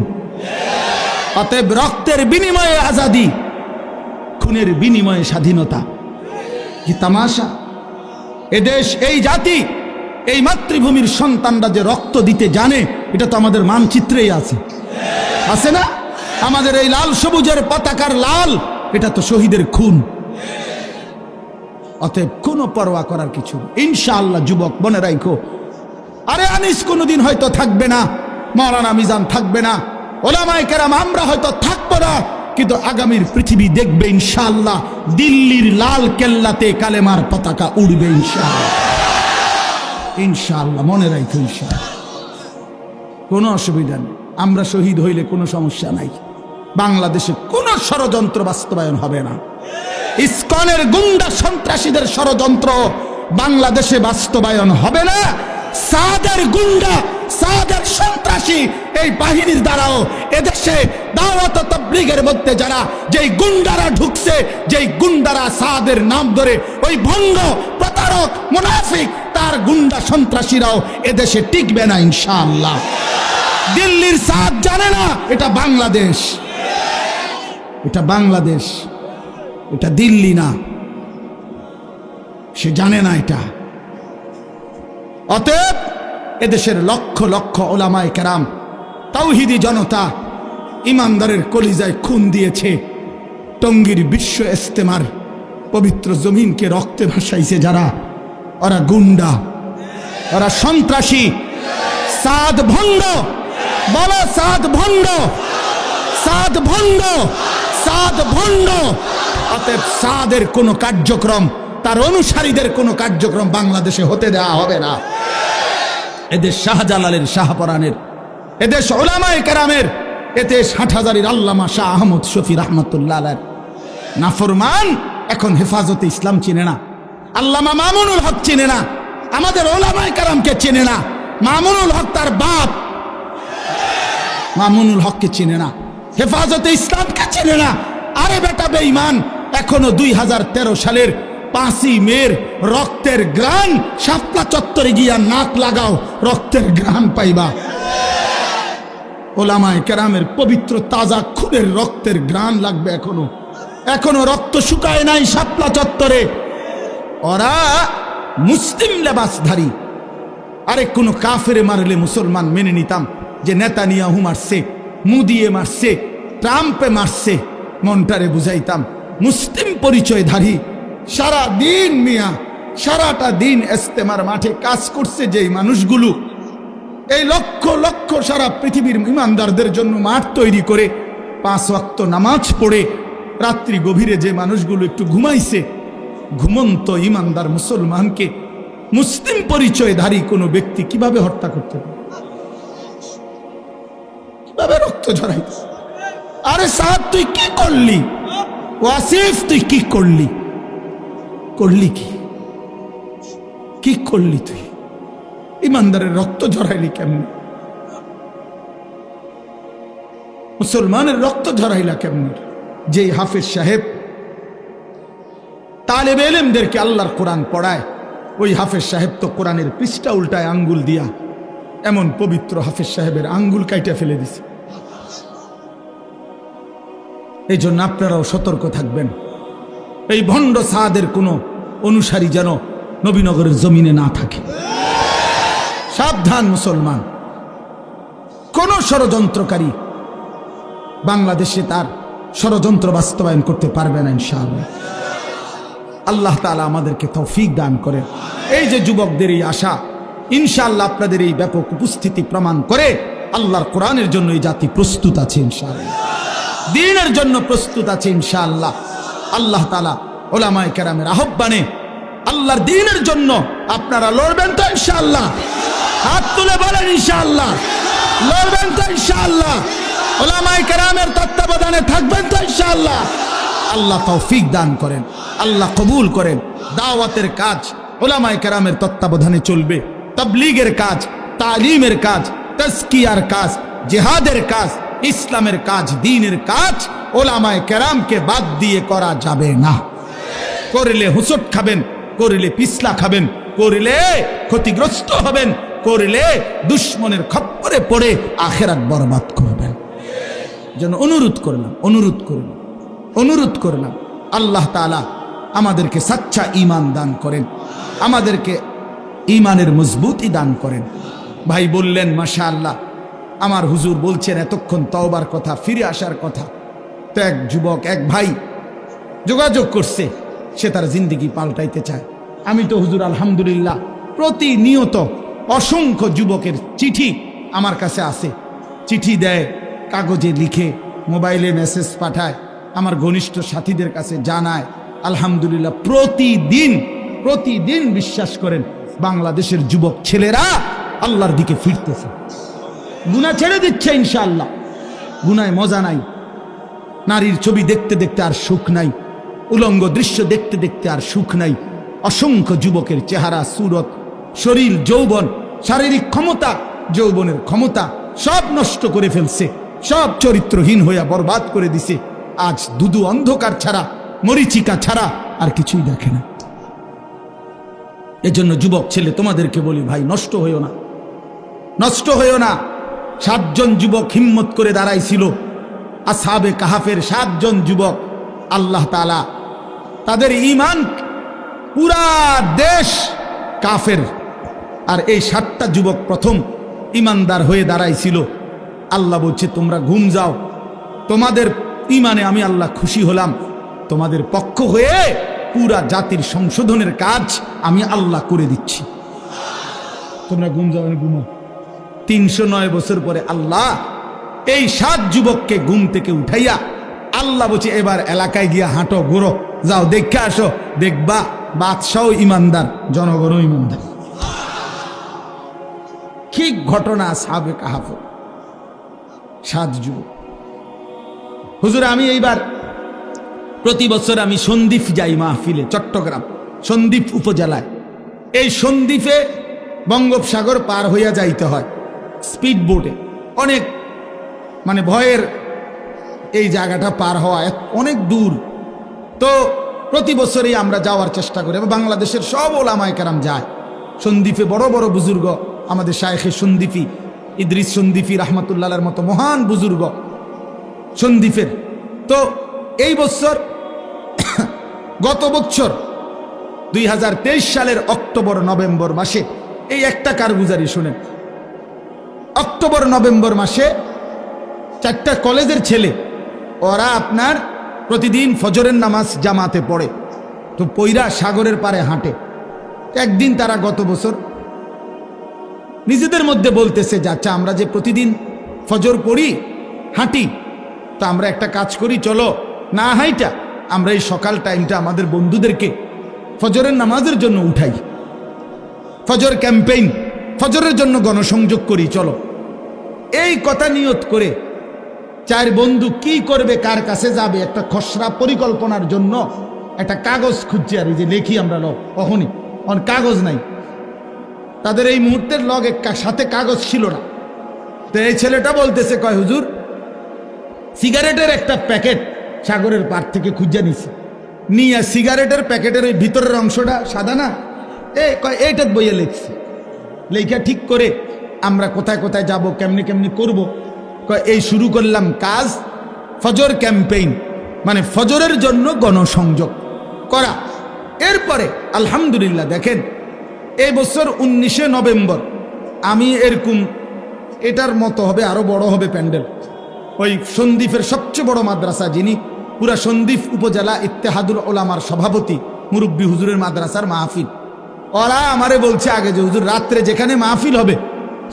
অতএব রক্তের বিনিময়ে আজাদি, খুনের বিনিময়ে স্বাধীনতা। কি তামাশা! এদেশ, এই জাতি, এই মাতৃভূমির সন্তানরা যে রক্ত দিতে জানে, এটা তো আমাদের মানচিত্রেই আছে, আছে না? আমাদের এই লাল সবুজের পতাকার লাল, এটা তো শহীদের খুন। অতএব কোনো পরোয়া করার কিছু নেই। ইনশাআল্লাহ যুবক মনে রাখো, আরে আনিস কোনোদিন হয়তো থাকবে না, মাওলানা মিজান থাকবে না, ওলামায়ে কেরাম আমরা হয়তো থাকবো না, কিন্তু আগামীর পৃথিবী দেখবে ইনশাআল্লাহ দিল্লির লাল কেল্লাতে কালেমার পতাকা উড়বে ইনশাআল্লাহ। ইনশাআল্লাহ মনে রাখো, ইনশাআল্লাহ কোনো অসুবিধা নেই। আমরা শহীদ হইলে কোনো সমস্যা নাই। বাংলাদেশে কোনো ষড়যন্ত্র বাস্তবায়ন হবে না। ইসকনের গুন্ডা সন্ত্রাসীদের ষড়যন্ত্র বাংলাদেশে বাস্তবায়ন হবে না। সাদের গুন্ডা, সাদের সন্ত্রাসী এই বাহিনীর দ্বারাও এদেশে দাওয়াত ও তাবলীগের মধ্যে যারা, যেই গুন্ডারা ঢুকছে, যেই গুন্ডারা সাদের নাম ধরে, ওই ভণ্ড প্রতারক মুনাফিক, তার গুন্ডা সন্ত্রাসীরাও এদেশে টিকবে না ইনশাআল্লাহ। দিল্লির সাদ জানে না এটা বাংলাদেশ, এটা বাংলাদেশ, এটা দিল্লি না, সে জানে না এটা। অতএব এদেশের লক্ষ লক্ষ ওলামায়ে কেরাম, তাওহীদি জনতা, ইমানদারের কলিজায় খুন দিয়েছে। টঙ্গীর বিশ্ব ইজতেমার পবিত্র জমিনকে রক্তে ভাসাইছে যারা, ওরা গুন্ডা, ওরা সন্ত্রাসী, সাদ ভণ্ড। বলো সাদ ভণ্ড, সাদ ভণ্ড, সাদ ভণ্ড। অতএব সাদের কোনো কার্যক্রম, তার অনুসারীদের কোনো কার্যক্রম বাংলাদেশে হতে দেওয়া হবে না। এদেশ শাহজালালের, শাহপরানের, এদেশ ওলামায়ে কেরামের, এদেশ হাটহাজারীর আল্লামা শাহ আহমদ শফি রহমতুল্লাহ আলাইহির নাফরমান এখন হেফাজতে ইসলাম চিনে না, আল্লামা মামুনুল হক চিনে না, আমাদের ওলামায়ে কেরামকে চিনে না, মামুনুল হক তার বাপ মামুনুল হককে চিনে না, হেফাজতে ইসলামকে চিনে না। আরে বেটা বেঈমান, এখনো 2013 সালের 5ই মের রক্তের গ্রান শাপলা চত্বরে গিয়া নাক লাগাও, রক্তের গ্রান পাইবা। ওলামায়ে কেরামের পবিত্র তাজা খুনের রক্তের গ্রান লাগবে। এখনো এখনো রক্ত শুকায় নাই শাপলা চত্বরে। ওরা মুসলিম লেবাসধারী। আরে কোনো কাফেরে মারলে মুসলমান মেনে নিতাম, যে নেতানিয়াহু মারছে, মুদিয়ে মারছে, ট্রাম্পে মারছে, মনটারে বুঝাইতাম। মুসলিম পরিচয়ধারী সারা দিন মিয়া, সারাটা দিন ইজতেমার মাঠে কাজ করছে যেই মানুষগুলো, এই লক্ষ লক্ষ সারা পৃথিবীর ইমানদারদের জন্য মাঠ তৈরি করে 5 ওয়াক্ত নামাজ পড়ে রাত্রি গভীরে যে মানুষগুলো একটু ঘুমাইছে, ঘুমন্ত ইমানদার মুসলমানকে মুসলিম পরিচয়ধারী কোনো ব্যক্তি কিভাবে হত্যা করতে পারে, কিভাবে রক্ত ঝরাইতে? আরে সাদ তুই কি করলি? ওয়াসিফ তুই কি করলি? করলি কি? কি করলি তুই? ইমানদারের রক্ত ঝরাইলি কেমনে? মুসলমানের রক্ত ঝরাইলা কেমনে? যেই হাফেজ সাহেব তালেবে ইলমদেরকে আল্লাহর কোরআন পড়ায়, ওই হাফেজ সাহেব তো কোরআনের পৃষ্ঠা উল্টায় আঙ্গুল দিয়া, এমন পবিত্র হাফেজ সাহেবের আঙ্গুল কাইটা ফেলে দিছে। এই জন্য আপনারাও সতর্ক থাকবেন, এই ভণ্ড সাদের কোনো অনুসারী যেন নবীনগরের জমিনে না থাকে। সাবধান মুসলমান, কোন ষড়যন্ত্রকারী বাংলাদেশে তার ষড়যন্ত্র বাস্তবায়ন করতে পারবে না ইনশাআল্লাহ। আল্লাহ তাআলা আমাদেরকে তৌফিক দান করেন। এই যে যুবকদের এই আশা, ইনশাআল্লাহ আপনাদের এই ব্যাপক উপস্থিতি প্রমাণ করে আল্লাহর কোরআনের জন্য এই জাতি প্রস্তুত আছে ইনশাআল্লাহ, দ্বীনের জন্য প্রস্তুত আছে ইনশাআল্লাহ। আল্লাহ তাআলা উলামায়ে কেরামের আহ্বানে আল্লাহর দ্বীনের জন্য আপনারা লড়বেন তো ইনশাআল্লাহ? হাত তুলে বলেন ইনশাআল্লাহ। লড়বেন তো ইনশাআল্লাহ? উলামায়ে কেরামের তত্ত্বাবধানে থাকবেন তো ইনশাআল্লাহ? আল্লাহ তৌফিক দান করেন, আল্লাহ কবুল করেন। দাওয়াতের কাজ উলামায়ে কেরামের তত্ত্বাবধানে চলবে, তাবলীগের কাজ, তালিমের কাজ, তাজকিয়ার কাজ, জিহাদের কাজ, ইসলামের কাজ, দ্বীনের কাজ উলামায়ে কেরামকে বাদ দিয়ে করা যাবে না। করলে হুঁচট খাবেন, করলে পিছলা খাবেন, করলে ক্ষতিগ্রস্ত হবেন, করলে দুশ্মনের খপ্পরে পড়ে আখিরাত বরবাদ করবেন। যেন অনুরোধ করলাম আল্লাহ তাআলা আমাদেরকে সাচ্চা ঈমান দান করেন, আমাদেরকে ঈমানের মজবুতি দান করেন। ভাই বললেন মাশাআল্লাহ, আমার হুজুর বলছেন এতক্ষণ তওবার কথা, ফিরে আসার কথা। তো এক যুবক, এক ভাই যোগাযোগ করছে, সে তার জিন্দেগি পাল্টাইতে চায়। আমি তো হুজুর আলহামদুলিল্লাহ প্রতিনিয়ত অসংখ্য যুবকের চিঠি আমার কাছে আসে, চিঠি দেয়, কাগজে লিখে, মোবাইলে মেসেজ পাঠায়, আমার ঘনিষ্ঠ সাথীদের কাছে জানায়। আলহামদুলিল্লাহ প্রতিদিন বিশ্বাস করেন বাংলাদেশের যুবক ছেলেরা আল্লাহর দিকে ফিরতেছে, গুনাহ ছেড়ে দিচ্ছে ইনশাআল্লাহ। গুনায় মজা নাই, নারীর ছবি দেখতে দেখতে আর সুখ নাই, উলঙ্গ দৃশ্য দেখতে দেখতে আর সুখ নাই। অসংখ্য যুবকের চেহারা, সুরত, শরীর, যৌবন, শারীরিক ক্ষমতা, যৌবনের ক্ষমতা সব নষ্ট করে ফেলছে, সব চরিত্রহীন হইয়া বরবাদ করে দিছে। আজ দুদু অন্ধকার ছাড়া, মরিচিকা ছাড়া আর কিছুই দেখে না। এজন্য যুবক ছেলে তোমাদেরকে বলি, ভাই নষ্ট হইও না, নষ্ট হইও না। 7 জন যুবক হিম্মত করে দাঁড়াইছিল, আসহাবে কাহাফের 7 জন যুবক। আল্লাহ তাআলা তাদের ঈমান, পুরা দেশ কাফের, আর এই 7টা যুবক প্রথম ঈমানদার হয়ে দাঁড়াইছিল। আল্লাহ বলছে তোমরা ঘুম যাও, তোমাদের ঈমানে আমি আল্লাহ খুশি হলাম, তোমাদের পক্ষ হয়ে পুরা জাতির সংশোধনের কাজ আমি আল্লাহ করে দিচ্ছি। তোমরা ঘুম যাও, ঘুমো। 309 বছর পরে আল্লাহ এই 7 যুবককে ঘুম থেকে উঠাইয়া আল্লাহ বলছে এবার এলাকায় গিয়া হাঁটো, ঘুরো, যাও, দেখে আসো, দেখবা বাদশাহ ইমানদার, জনগণও ইমানদার। ঠিক ঘটনা আসহাবে কাহাফ, 7 যুবক। হুজুর আমি এইবার প্রতি বছর আমি সন্দ্বীপ যাই মাহফিলে, চট্টগ্রাম সন্দ্বীপ উপজেলায়। এই সন্দ্বীপে বঙ্গোপসাগর পার হইয়া যাইতে হয় স্পিড বোটে, অনেক মানে ভয়ের এই জায়গাটা পার হওয়া অনেক দূর। তো প্রতি বছরই আমরা যাওয়ার চেষ্টা করি, বাংলাদেশের সব ওলামায়ে কেরাম যায় সন্দ্বীপে। বড় বড় বুজুর্গ, আমাদের শায়েখে সন্দ্বীপী ইদ্রিস সন্দ্বীপী রাহমাতুল্লাহর মতো মহান বুজুর্গ সন্দ্বীপের। তো এই বছর গত বছর 2023 সালের অক্টোবর নভেম্বর মাসে এই একটা কারগুজারি শুনেন। অক্টোবর নভেম্বর মাসে 4টা কলেজের ছেলে, ওরা আপনার প্রতিদিন ফজরের নামাজ জামাতে পড়ে, তো পইরা সাগরের পারে হাঁটে। একদিন তারা গত বছর নিজেদের মধ্যে বলতেছে যে আচ্ছা আমরা যে প্রতিদিন ফজর পড়ি, হাঁটি, তো আমরা একটা কাজ করি, চলো না হাইটা আমরা এই সকাল টাইমটা আমাদের বন্ধুদেরকে ফজরের নামাজের জন্য উঠাই, ফজর ক্যাম্পেইন, ফজরের জন্য গণসংযোগ করি, চলো। এই কথা নিয়ত করে 4 বন্ধু কি করবে, কার কাছে যাবে, একটা খসড়া পরিকল্পনার জন্য একটা কাগজ খুঁজছে। আর এই যে লেখি আমরা কখনই, কাগজ নাই তাদের, এই মুহূর্তের লগ সাথে কাগজ ছিল না। তো এই ছেলেটা বলতেছে, কয় হুজুর সিগারেটের একটা প্যাকেট সাগরের পার থেকে খুঁজে নিছে, নিয়ে সিগারেটের প্যাকেটের ওই ভিতরের অংশটা সাদা না, এইটা বইয়ে লিখছি, লেখা ঠিক করে আমরা কোথায় কোথায় যাব, কেমনি কেমনি করব। এই শুরু করলাম কাজ, ফজর ক্যাম্পেইন, মানে ফজরের জন্য গণসংযোগ করা। এরপরে আলহামদুলিল্লাহ দেখেন এই বছর 19শে নভেম্বর আমি এরকম, এটার মতো হবে, আরো বড় হবে প্যান্ডেল, ওই সন্দ্বীপের সবচেয়ে বড় মাদ্রাসা, যিনি পুরা সন্দ্বীপ উপজেলা ইত্তেহাদুল ওলামার সভাপতি, মুরব্বী হুজুরের মাদ্রাসার মাহফিল, ওরা আমারে বলছে আগে যে হুজুর রাত্রে যেখানে মাহফিল হবে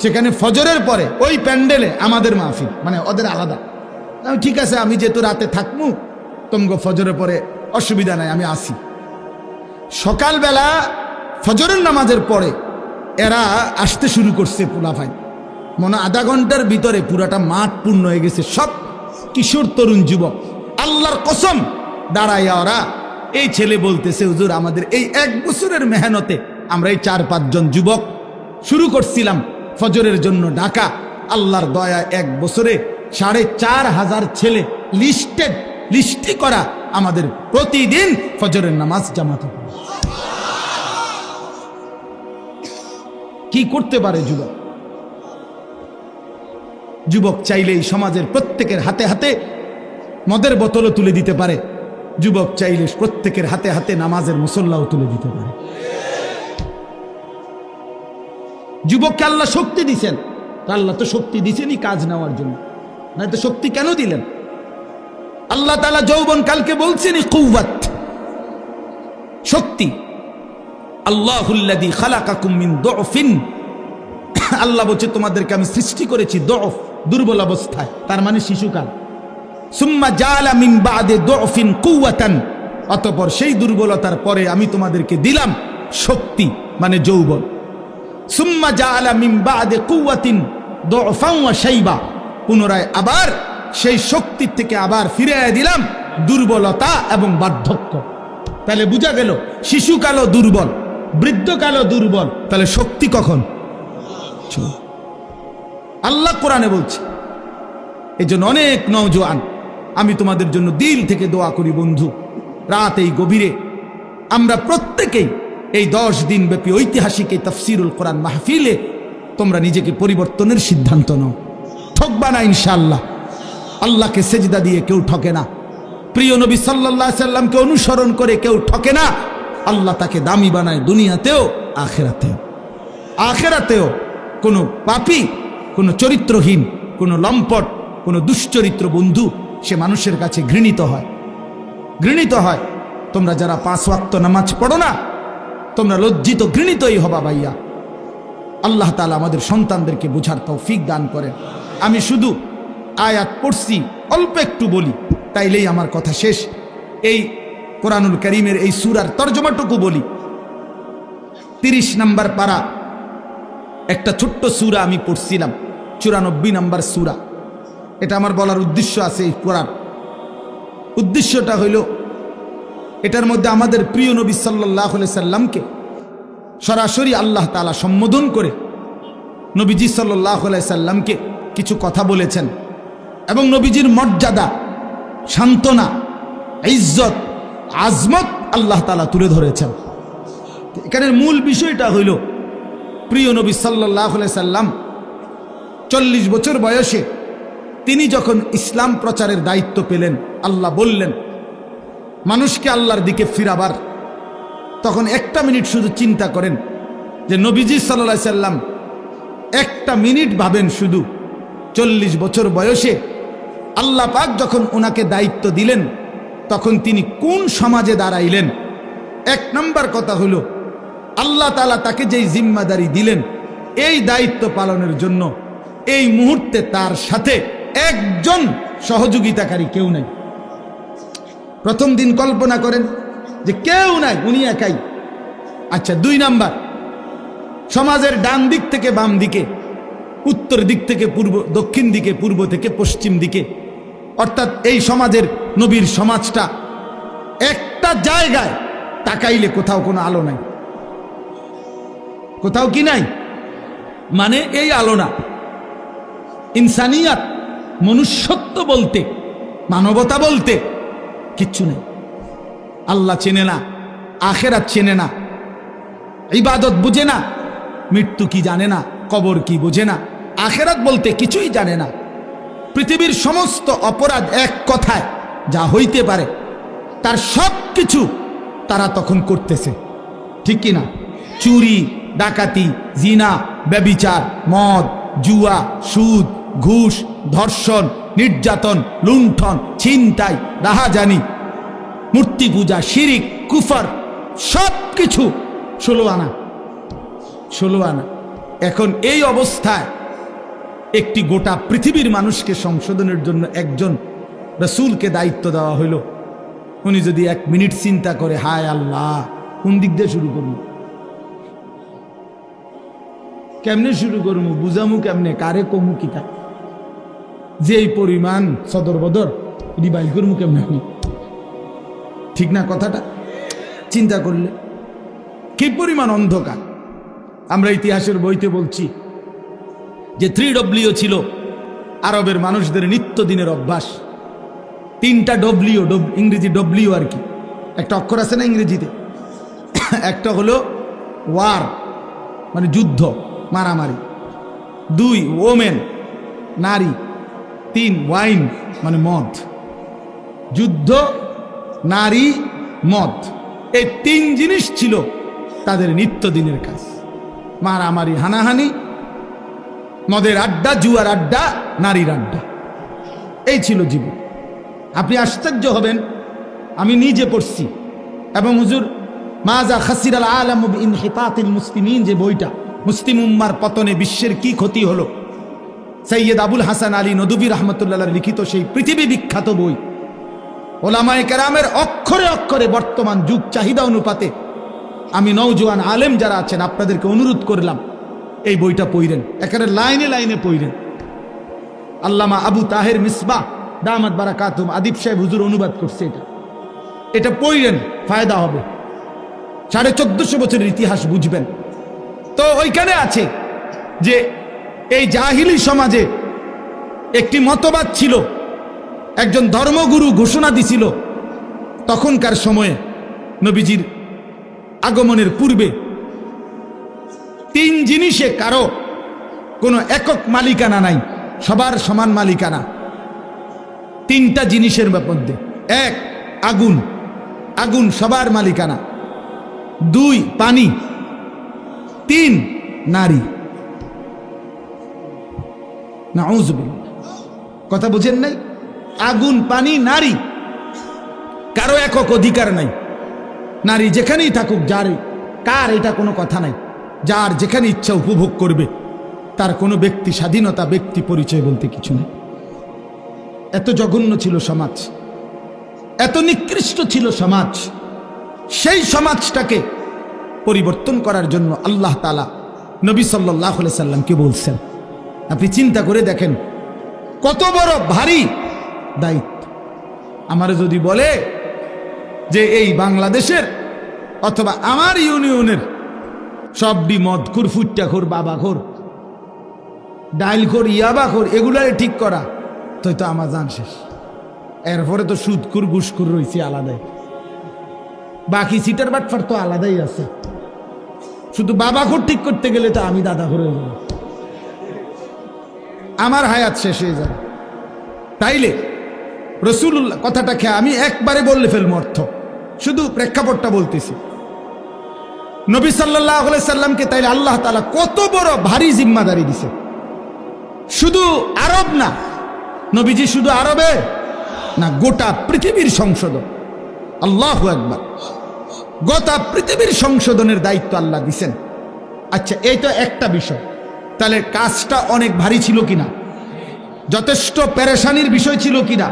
সেখানে ফজরের পরে ওই প্যান্ডেলে আমাদের মাহফিল, মানে ওদের আলাদা। আমি ঠিক আছে, আমি যেহেতু রাতে থাকবো, তোমগো ফজরের পরে অসুবিধা নাই, আমি আসি। সকালবেলা ফজরের নামাজের পরে এরা আসতে শুরু করছে, পোলাভাই মনে হয় আধা ঘন্টার ভিতরে পুরাটা মাঠ পূর্ণ হয়ে গেছে, সব কিশোর তরুণ যুবক। আল্লাহর কসম দাঁড়াইয়া ওরা, এই ছেলে বলতেছে হুজুর আমাদের এই 1 বছরের মেহনতে আমরা এই 4-5 জন যুবক শুরু করছিলাম ফজরের জন্য ঢাকা। আল্লাহর দয়া 1 বছরে 4,500 ছেলে লিস্টি করা আমাদের প্রতিদিন ফজরের নামাজ জামাতে পড়ে। কি করতে পারে যুবক? যুবক চাইলেই সমাজের প্রত্যেকের হাতে হাতে মদের বোতলও তুলে দিতে পারে, যুবক চাইলে প্রত্যেকের হাতে হাতে নামাজের মুসল্লাও তুলে দিতে পারে। যুবককে আল্লাহ শক্তি দিছেন, আল্লাহ তো শক্তি দিছেনই কাজ নেওয়ার জন্য, না তো শক্তি কেন দিলেন? আল্লাহ তাআলা যৌবন কালকে বলছেনই কুওয়াত, শক্তি। আল্লাহুল্লাযী খালাকাকুম মিন দুফিন, আল্লাহ বলছে তোমাদেরকে আমি সৃষ্টি করেছি দুফ, দুর্বল অবস্থায়, তার মানে শিশুকাল। সুম্মা জাআলা মিন বা'দি দুফিন কুওয়াতান, অতঃপর সেই দুর্বলতার পরে আমি তোমাদেরকে দিলাম শক্তি, মানে যৌবন। সুম্মা জাআলা মিন বা'দি কুওয়াতিন দুফান ওয়া শাইবা, পুনরায় আবার সেই শক্তির থেকে আবার ফিরিয়ে দিলাম দুর্বলতা এবং বার্ধক্য। তাহলে বোঝা গেল শিশুকালও দুর্বল, বৃদ্ধকালও দুর্বল, তাহলে শক্তি কখন? আল্লাহ কোরআনে বলছে। এই জন্য অনেক নওজোয়ান, আমি তোমাদের জন্য দিল থেকে দোয়া করি বন্ধু, রাত এই গভীরে আমরা প্রত্যেকেই এই 10 দিন ব্যাপী ঐতিহাসিক এই তাফসীরুল কোরআন মাহফিলে তোমরা নিজেকে পরিবর্তনের সিদ্ধান্ত নাও। ঠকবা না ইনশাআল্লাহ। আল্লাহকে সেজদা দিয়ে কেউ ঠকে না, প্রিয় নবী সাল্লাল্লাহু আলাইহি সাল্লামকে অনুসরণ করে কেউ ঠকে না। আল্লাহ তাকে দামি বানায় দুনিয়াতেও আখিরাতেও। আখিরাতেও কোনো পাপী, কোনো চরিত্রহীন, কোনো লম্পট, কোনো দুশ্চরিত্র বন্ধু সে মানুষের কাছে ঘৃণিত হয়, ঘৃণিত হয়। তোমরা যারা 5 ওয়াক্ত নামাজ পড়ো না, তোমরা লজ্জিত ঘৃণিতই হবা ভাইয়া। আল্লাহ তাআলা আমাদের সন্তানদেরকে বোঝার তৌফিক দান করেন। আমি শুধু আয়াত পড়ছি, অল্প একটু বলি, তাইলেই আমার কথা শেষ। এই কোরআনুল কারীমের এই সূরার তরজমাটুকু বলি। 30 নম্বর পারা একটা ছোট্ট সূরা আমি পড়ছিলাম, 94 নম্বর সূরা। এটা আমার বলার উদ্দেশ্য আছে, এই কোরআন উদ্দেশ্যটা হইল এটার মধ্যে আমাদের প্রিয় নবী সাল্লাল্লাহু আলাইহি সাল্লামকে সরাসরি আল্লাহ তাআলা সম্বোধন করে নবীজি সাল্লাল্লাহু আলাইহি সাল্লামকে কিছু কথা বলেছেন এবং নবীজির মর্যাদা, সান্ত্বনা, ইজ্জত, আজমত আল্লাহ তাআলা তুলে ধরেছেন। এখানের মূল বিষয়টা হইল প্রিয় নবী সাল্লাল্লাহু আলাইহি সাল্লাম 40 বছর বয়সে তিনি যখন ইসলাম প্রচারের দায়িত্ব পেলেন, আল্লাহ বললেন মানুষকে আল্লাহর দিকে ফিরাবার, তখন 1 মিনিট শুধু চিন্তা করেন যে নবীজি সাল্লাল্লাহু আলাইহি সাল্লাম 1 মিনিট ভাবেন, শুধু 40 বছর বয়সে আল্লাহ পাক যখন ওনাকে দায়িত্ব দিলেন তখন তিনি কোন সমাজে দাঁড়াইলেন। 1 নম্বর কথা হলো আল্লাহ তাআলা তাকে যেই জিম্মাদারি দিলেন, এই দায়িত্ব পালনের জন্য এই মুহূর্তে তার সাথে একজন সহযোগিতাকারী কেউ নাই। প্রথম দিন কল্পনা করেন যে কেউ নাই, উনি একাই। আচ্ছা, 2 নাম্বার, সমাজের ডান দিক থেকে বাম দিকে, উত্তর দিক থেকে পূর্ব, দক্ষিণ দিকে, পূর্ব থেকে পশ্চিম দিকে, অর্থাৎ এই সমাজের নবীর সমাজটা একটা জায়গায় তাকাইলে কোথাও কোনো আলো নাই, কোথাও কি নাই, মানে এই আলো না। ইনসানিয়াত, মনুষ্যত্ব বলতে, মানবতা বলতে কিচ্ছু নেই। আল্লাহ চেনে না, আখেরাত চেনে না, ইবাদত বুঝে না, মৃত্যু কি জানে না, কবর কি বোঝে না, আখেরাত বলতে কিছুই জানে না। পৃথিবীর সমস্ত অপরাধ এক কথায় যা হইতে পারে তার সব কিছু তারা তখন করতেছে, ঠিক কি না? চুরি, ডাকাতি, জিনা, ব্যভিচার, মদ, জুয়া, সুদ, ঘুষ, ধর্ষণ, নির্যাতন, লুণ্ঠন, ছিনতাই, রাহাজানি, মূর্তি পূজা, শিরিক, কুফর, সব কিছু 16 আনা, 16 আনা। এখন এই অবস্থায় একটি গোটা পৃথিবীর মানুষকে সংশোধনের জন্য একজন রাসূলকে দায়িত্ব দেওয়া হইল। উনি যদি 1 মিনিট চিন্তা করে, হায় আল্লাহ, কোন দিক দিয়ে শুরু করব, কেমনে শুরু করবো, বুঝামু কেমনে, কারে কমু কিতা, যে এই পরিমাণ সদর বদর এটি বাইর করবো কেমনে আমি? ঠিক না কথাটা? চিন্তা করলে কি পরিমাণ অন্ধকার। আমরা ইতিহাসের বইতে বলছি যে 3W ছিল আরবের মানুষদের নিত্যদিনের অভ্যাস। 3টা ডব্লিউ, ইংরেজি ডব্লিউ আর কি, একটা অক্ষর আছে না ইংরেজিতে, একটা হলো ওয়ার মানে যুদ্ধ, মারামারি, 2 ওমেন নারী, 3 ওয়াইন মানে মদ। যুদ্ধ, নারী, মদ, এই 3 জিনিস ছিল তাদের নিত্যদিনের কাজ। মারামারি, হানাহানি, মদের আড্ডা, জুয়ার আড্ডা, নারীর আড্ডা, এই ছিল জীবন। আপনি আশ্চর্য হবেন, আমি নিজে পড়ছি, এবং হুজুর মাজা খাসিরাল আলাম বিইনহিতাতিল মুসলিমিন যে বইটা, মুসলিম উম্মার পতনে বিশ্বের কি ক্ষতি হলো, সৈয়দ আবুল হাসান আলী নদভী রহমতুল্লাহ লিখিত সেই পৃথিবী বিখ্যাত বই। ওলামায়ে কেরামের অক্ষরে অক্ষরে বর্তমান যুগ চাহিদা অনুপাতে আমি নওজোয়ান আলেম যারা আছেন আপনাদেরকে অনুরোধ করলাম এই বইটা পড়েন, একেবারে লাইনে লাইনে পড়েন। আল্লামা আবু তাহের মিসবাহ দামাত বারাকাতুহুম আদিব সাহেব হুজুর অনুবাদ করছে এটা পড়েন, ফায়দা হবে। 1450 বছরের ইতিহাস বুঝবেন। তো ওইখানে আছে যে এই জাহিলি সমাজে একটি মতবাদ ছিল, একজন ধর্মগুরু ঘোষণা দিছিল তখনকার সময়ে নবীজির আগমনের পূর্বে 3 জিনিসে কারো কোনো একক মালিকানা নাই, সবার সমান মালিকানা। 3টা জিনিসের মধ্যে, 1 আগুন, আগুন সবার মালিকানা, 2 পানি, 3 নারী। নাউযুবিল্লাহ, কথা বুঝেন নাই? আগুন, পানি, নারী, কারো একক অধিকার নাই। নারী যেখানেই থাকুক, যার কার এটা কোনো কথা নাই, যার যেখানে ইচ্ছা উপভোগ করবে, তার কোনো ব্যক্তি স্বাধীনতা, ব্যক্তি পরিচয় বলতে কিছু নেই। এত জঘন্য ছিল সমাজ, এত নিকৃষ্ট ছিল সমাজ। সেই সমাজটাকে পরিবর্তন করার জন্য আল্লাহ তাআলা নবী সাল্লাল্লাহু আলাইহি সাল্লামকে বলছেন। আপনি চিন্তা করে দেখেন কত বড় ভারী দায়িত্ব। আমার যদি বলে যে এই বাংলাদেশের অথবা আমার ইউনিয়নের সবডি মদখোর, ফুট্টাখোর, বাবাখোর, ডাইলখোর, ইয়াবাখোর এগুলারে ঠিক করা, তো আমার জান শেষ। এরপরে তো সুদখোর, ঘুষখোর রয়েছে আলাদাই, বাকি সিটার বাটফার তো আলাদাই আছে। শুধু বাবাখোর ঠিক করতে গেলে তো আমি দাদাখোর হয়ে যাব, আমার হায়াত শেষ হয়ে যাবে। তাইলে রাসূলুল্লাহ কথাটা খেয়ে আমি একবারে বললে ফেলবো অর্থ, শুধু প্রেক্ষাপটটা বলতেছি। নবী সাল্লাল্লাহু আলাইহি সাল্লামকে তাইলে আল্লাহ তাআলা কত বড় ভারী জিম্মাদারি দিছে। শুধু আরব না, নবীজি শুধু আরবে না, গোটা পৃথিবীর সংশোধন। আল্লাহু আকবার, গোটা পৃথিবীর সংশোধনের দায়িত্ব আল্লাহ দিছেন। আচ্ছা, এই তো একটা বিষয়, তাহলে কাজটা অনেক ভারী ছিল কিনা, যথেষ্ট পেরেশানির বিষয় ছিল কিনা?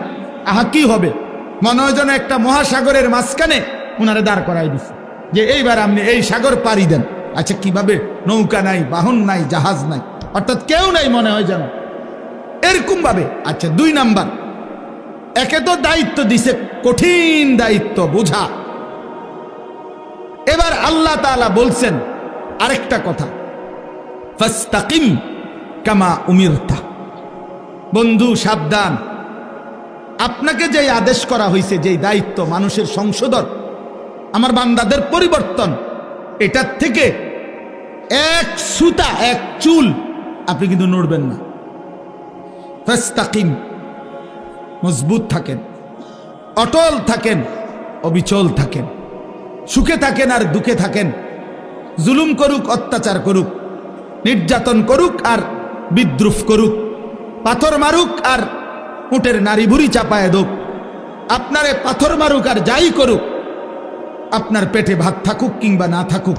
আহা, কি হবে, মনে হয় যেন একটা মহাসাগরের মাঝখানে ওনারে দাঁড় করাই দিছে যে এইবার আপনি এই সাগর পাড়ি দেন। আচ্ছা, কিভাবে? নৌকা নাই, বাহন নাই, জাহাজ নাই, অর্থাৎ কেউ নাই, মনে হয় যেন এরকম ভাবে। আচ্ছা, 2 নাম্বার, একে তো দায়িত্ব দিছে, কঠিন দায়িত্ব বোঝা। এবার আল্লাহ তাআলা বলছেন আরেকটা কথা, ফাস্তাকিম কামা উমিরতা। বন্ধু সাবধান, আপনাকে যে আদেশ করা হয়েছে, যে দায়িত্ব মানুষের সংশোধন, আমার বান্দাদের পরিবর্তন, এটার থেকে এক সুতা, এক চুল আপনি কিন্তু নড়বেন না। ফাস্তাকিম, মজবুত থাকেন, অটল থাকেন, অবিচল থাকেন, সুখে থাকেন আর দুঃখে থাকেন, জুলুম করুক, অত্যাচার করুক, নির্যাতন করুক আর বিদ্রুপ করুক, পাথর মারুক আর উটের নারী ভুড়ি চাপায় দোক, আপনারে পাথর মারুক আর যাই করুক, আপনার পেটে ভাত থাকুক কিংবা না থাকুক,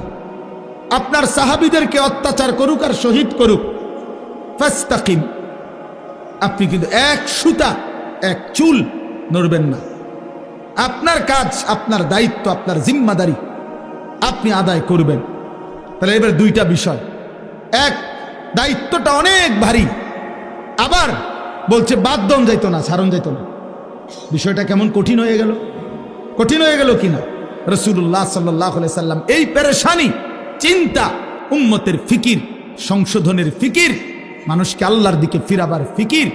আপনার সাহাবীদেরকে অত্যাচার করুক আর শহীদ করুক, ফাস্তাকিম, আপনি কিন্তু এক সুতা, এক চুল নড়বেন না। আপনার কাজ, আপনার দায়িত্ব, আপনার জিম্মাদারি আপনি আদায় করবেন। তাহলে এবার 2টা বিষয়, 1 দায়িত্বটা অনেক ভারী, আবার বলছে বাদদম যাইতো না, সারণ যাইতো না। বিষয়টা কেমন কঠিন হয়ে গেল, কঠিন হয়ে গেল কিনা। রাসূলুল্লাহ সাল্লাল্লাহু আলাইহি সাল্লাম এই পেরেশানি, চিন্তা, উম্মতের ফিকির, সংশোধনের ফিকির, মানুষকে আল্লাহর দিকে ফিরাবার ফিকির,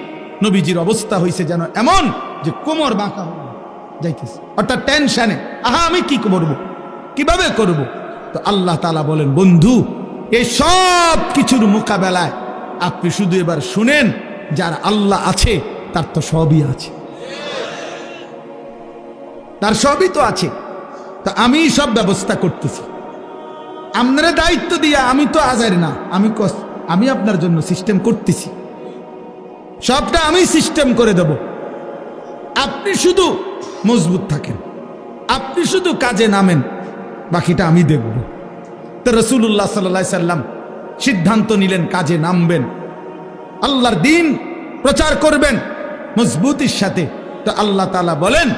নবীজির অবস্থা হয়েছে যেন এমন যে কোমর বাঁকা হয়ে যাইতেছে, অর্থাৎ টেনশনে, আহা আমি কি করব, কিভাবে করব। তো আল্লাহ তাআলা বলেন, বন্ধু এই সব কিছুর মোকাবেলায় আপনি শুধু এবার শুনেন, যার আল্লাহ আছে তার তো সবই আছে, তার সবই তো আছে। তো আমি সব ব্যবস্থা করতেছি, আপনারা দায়িত্ব দিয়া, আমি তো আজার না, আমি আপনার জন্য সিস্টেম করতেছি, সবটা আমি সিস্টেম করে দেব। আপনি শুধু মজবুত থাকেন, আপনি শুধু কাজে নামেন, বাকিটা আমি দেখব। তো রাসূলুল্লাহ সাল্লাল্লাহু আলাইহি সাল্লাম সিদ্ধান্ত নিলেন কাজে নামবেন, আল্লাহর দ্বীন প্রচার করবেন মজবুতির সাথে। তো আল্লাহ তাআলা বলেন,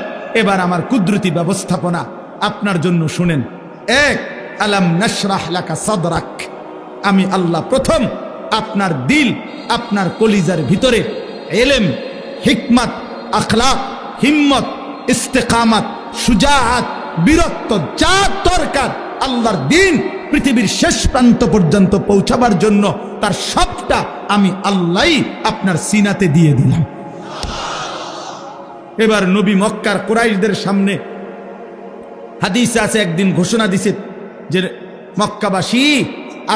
এবার আমার কুদরতি ব্যবস্থাপনা আপনার জন্য শুনেন। এক, আলাম নাশরাহ লাকা সাদরাক, আমি আল্লাহ প্রথম আপনার দিল, আপনার কলিজার ভিতরে ইলম, হিকমত, আখলাক, হিম্মত, ইস্তেকামত, শুজাআত, বীরত্ব, যা দরকার আল্লাহর দ্বীন পৃথিবীর শেষ প্রান্ত পর্যন্ত পৌঁছাবার জন্য, তার সবটা আমি আল্লাহই আপনার সিনাতে দিয়ে দিলাম। এবার নবী মক্কার কুরাইশদের সামনে, হাদিসে আছে, একদিন ঘোষণা দিছে যে মক্কাবাসী,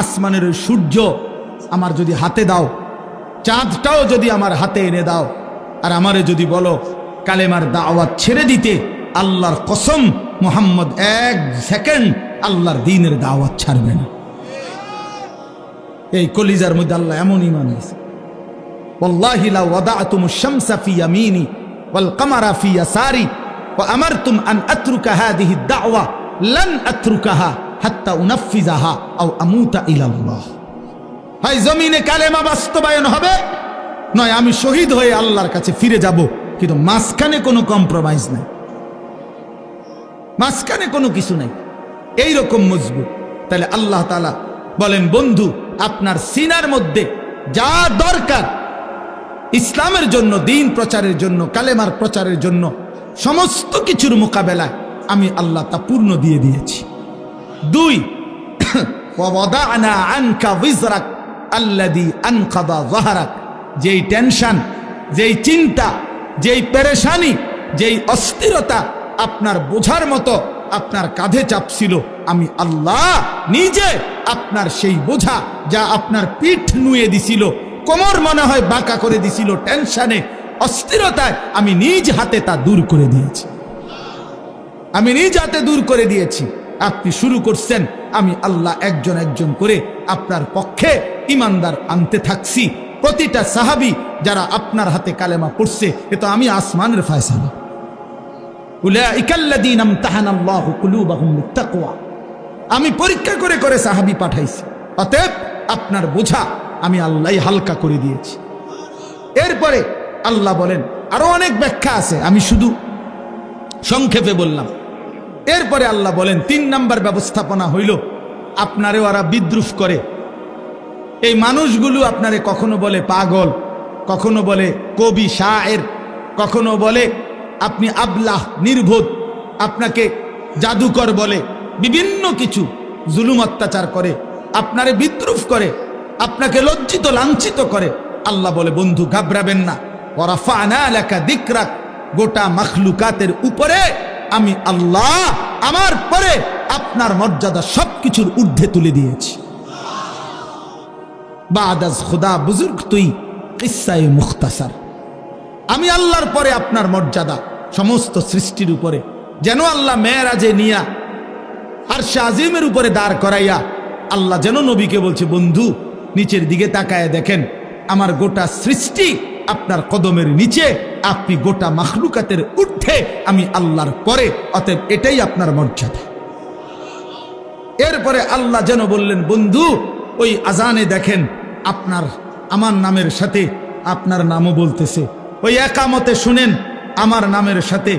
আসমানের ওই সূর্য আমার যদি হাতে দাও, চাঁদটাও যদি আমার হাতে এনে দাও, আর আমারে যদি বলো কালেমার দাওয়াত ছেড়ে দিতে, আল্লাহর কসম মুহাম্মদ এক সেকেন্ড আল্লাহর দ্বীনের দাওয়াত ছাড়বে না। এই কলিজার মধ্যে আল্লাহ এমন ঈমান দিয়েছে, ওয়াল্লাহি লা ওয়াদাতুমুশ শামসা ফি ইয়ামিনি ওয়াল কামারা ফি ইয়াসারি ওয়া আমারতুম আন আতরুকা হাযিহি দাওয়া লান আতরুকাহা হাত্তা উনাফিজাহা আও আমুতা ইলাল্লাহ। হয় জমিনে কালেমা বাস্তবায়ন হবে, নয় আমি শহীদ হয়ে আল্লাহর কাছে ফিরে যাব, কিন্তু মাঝখানে কোনো কম্প্রোমাইজ নাই, মাঝখানে কোনো কিছু নাই, এইরকম মজবুত। তাহলে আল্লাহ তাআলা বলেন, বন্ধু আপনার সিনার মধ্যে যা দরকার ইসলামের জন্য, দ্বীন প্রচারের জন্য, কালেমার প্রচারের জন্য, সমস্ত কিছুর মোকাবেলায় আমি আল্লাহ তা পূর্ণ দিয়ে দিয়েছি। দুই, ওয়াদানা আনকা বিজরাক আল্লাযী আনকাদা যাহরাক, যেই টেনশন, যেই চিন্তা, যেই পেরেশানি, যেই অস্থিরতা আপনার বোঝার মতো আপনার কাঁধে চাপছিল, আমি আল্লাহ নিজে আপনার সেই বোঝা, যা আপনার পিঠ নুয়ে দিছিল, কোমর মনে হয় বাঁকা করে দিছিল টেনশনে, অস্থিরতায়, আমি নিজ হাতে তা দূর করে দিয়েছি, আমি নিজ হাতে দূর করে দিয়েছি। আপনি শুরু করছেন, আমি আল্লাহ একজন একজন করে আপনার পক্ষে ইমানদার আনতে থাকছি। প্রতিটা সাহাবী যারা আপনার হাতে কালেমা পড়ছে, এ তো আমি আসমানের ফয়সালা। উলাইকাল্লাযীনা ইমতাহানাল্লাহু কুলুবাহুম লিত্তাকওয়া, আমি পরীক্ষা করে করে সাহাবী পাঠাইছি, অতএব আপনার বোঝা আমি আল্লাহই হালকা করে দিয়েছি। এরপরে আল্লাহ বলেন, আরো অনেক ব্যাখ্যা আছে, আমি শুধু সংক্ষেপে বললাম। এরপরে আল্লাহ বলেন, 3 নাম্বার ব্যবস্থাপনা হইল, আপনারে ওরা বিদ্রুপ করে, এই মানুষগুলো আপনারে কখনো বলে পাগল, কখনো বলে কবি শায়ের, কখনো বলে আপনি আবলাহ, নির্বোধ, আপনাকে জাদুকর বলে, বিভিন্ন কিছু জুলুম অত্যাচার করে, আপনারে বিদ্রুপ করে, আপনাকে লজ্জিত লাঞ্ছিত করে। আল্লাহ বলে, বন্ধু ঘাবড়াবেন না, ওয়ারাফা'না লাকা যিকরাক, গোটা মাখলুকাতের উপরে আমি আল্লাহ আমার পরে আপনার মর্যাদা সবকিছুর ঊর্ধ্বে তুলে দিয়েছি। বাদাজ খুদা বুজুর্গ তুই কিসসায়ে মুখতাসার, আমি আল্লাহর পরে আপনার মর্যাদা সমস্ত সৃষ্টির উপরে। যেন আল্লাহ মেরাজে নিয়া আরশে আজিমের উপরে দাঁড় করাইয়া আল্লাহ যেন নবীকে বলছে, বন্ধু নিচের দিকে তাকায় দেখেন, আমার গোটা সৃষ্টি আপনার কদমের নিচে, আপনি গোটা মাখলুকাতের ঊর্ধ্বে, আমি আল্লাহর পরে, অতএব এটাই আপনার মর্যাদা। এরপরে আল্লাহ যেন বললেন, বন্ধু ওই আজানে দেখেন আপনার আমার নামের সাথে আপনার নামও বলতেছে, ওই একামতে শুনেন আমার নামের সাথে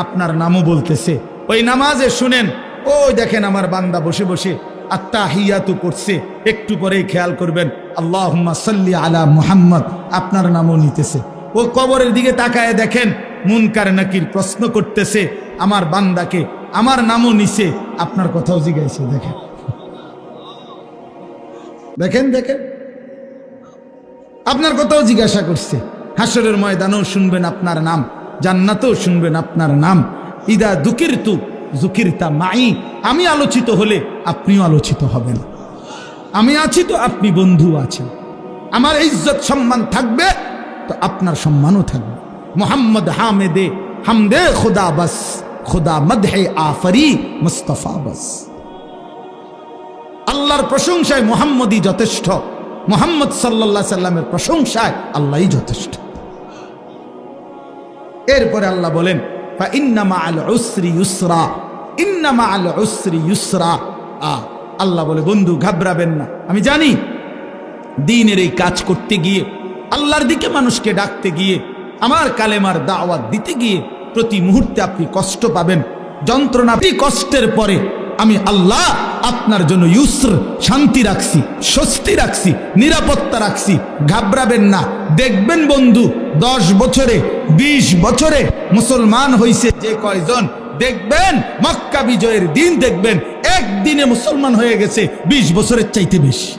আপনার নামও বলতেছে, ওই নামাজে শুনেন, ওই দেখেন আমার বান্দা বসে বসে আত্তাহিয়াতু পড়ছে, একটু পরেই খেয়াল করবেন আল্লাহুম্মা সাল্লি আলা মুহাম্মদ, আপনার নামও নিতেছে। ও কবরের দিকে তাকায় দেখেন, মুনকার নাকির প্রশ্ন করতেছে আমার বান্দাকে, আমার নামও নিছে, আপনার কথাও জিজ্ঞাসা। দেখেন দেখেন দেখেন, আপনার কথাও জিজ্ঞাসা করছে। হাসরের ময়দানেও শুনবেন আপনার নাম, জান্নাতেও শুনবেন আপনার নাম। ইদা যুকিরতু যুকিরতা মাই, আমি আলোচিত হলে আপনিও আলোচিত হবেন। আমি আছি তো আপনি বন্ধু আছেন, আমার ইজ্জত সম্মান থাকবে তো আপনার সম্মানও থাকবে। মোহাম্মদ হামেদে হামদে খুদা বাস, খুদা মদহে আফরি মুস্তাফা বাস। আল্লাহর প্রশংসায় মোহাম্মদই যথেষ্ট, মোহাম্মদ সাল্লাল্লাহু আলাইহি সাল্লামের প্রশংসায় আল্লাহই যথেষ্ট। এরপরে আল্লাহ বলেন ফা ইন্না মাআল উসরি ইউসরা, ইন্না মাআল উসরি ইউসরা। আল্লাহ বলে বন্ধু ঘাবড়াবেন না, আমি জানি দ্বীনের এই কাজ করতে গিয়ে, আল্লাহর দিকে মানুষকে ডাকতে গিয়ে, আমার কালেমার দাওয়াত দিতে গিয়ে প্রতি মুহূর্তে আপনি কষ্ট পাবেন, যন্ত্রণা। কষ্টের পরে আমি আল্লাহ আপনার জন্য ইউসর, শান্তি রাখছি, স্বস্তি রাখছি, নিরাপত্তা রাখছি। ঘাবড়াবেন না। দেখবেন বন্ধু 10 বছরে 20 বছরে মুসলমান হইছে যে কয়জন, দেখবেন মক্কা বিজয়ের দিন দেখবেন একদিনে মুসলমান হয়ে গেছে 20 বছরের চাইতে বেশি।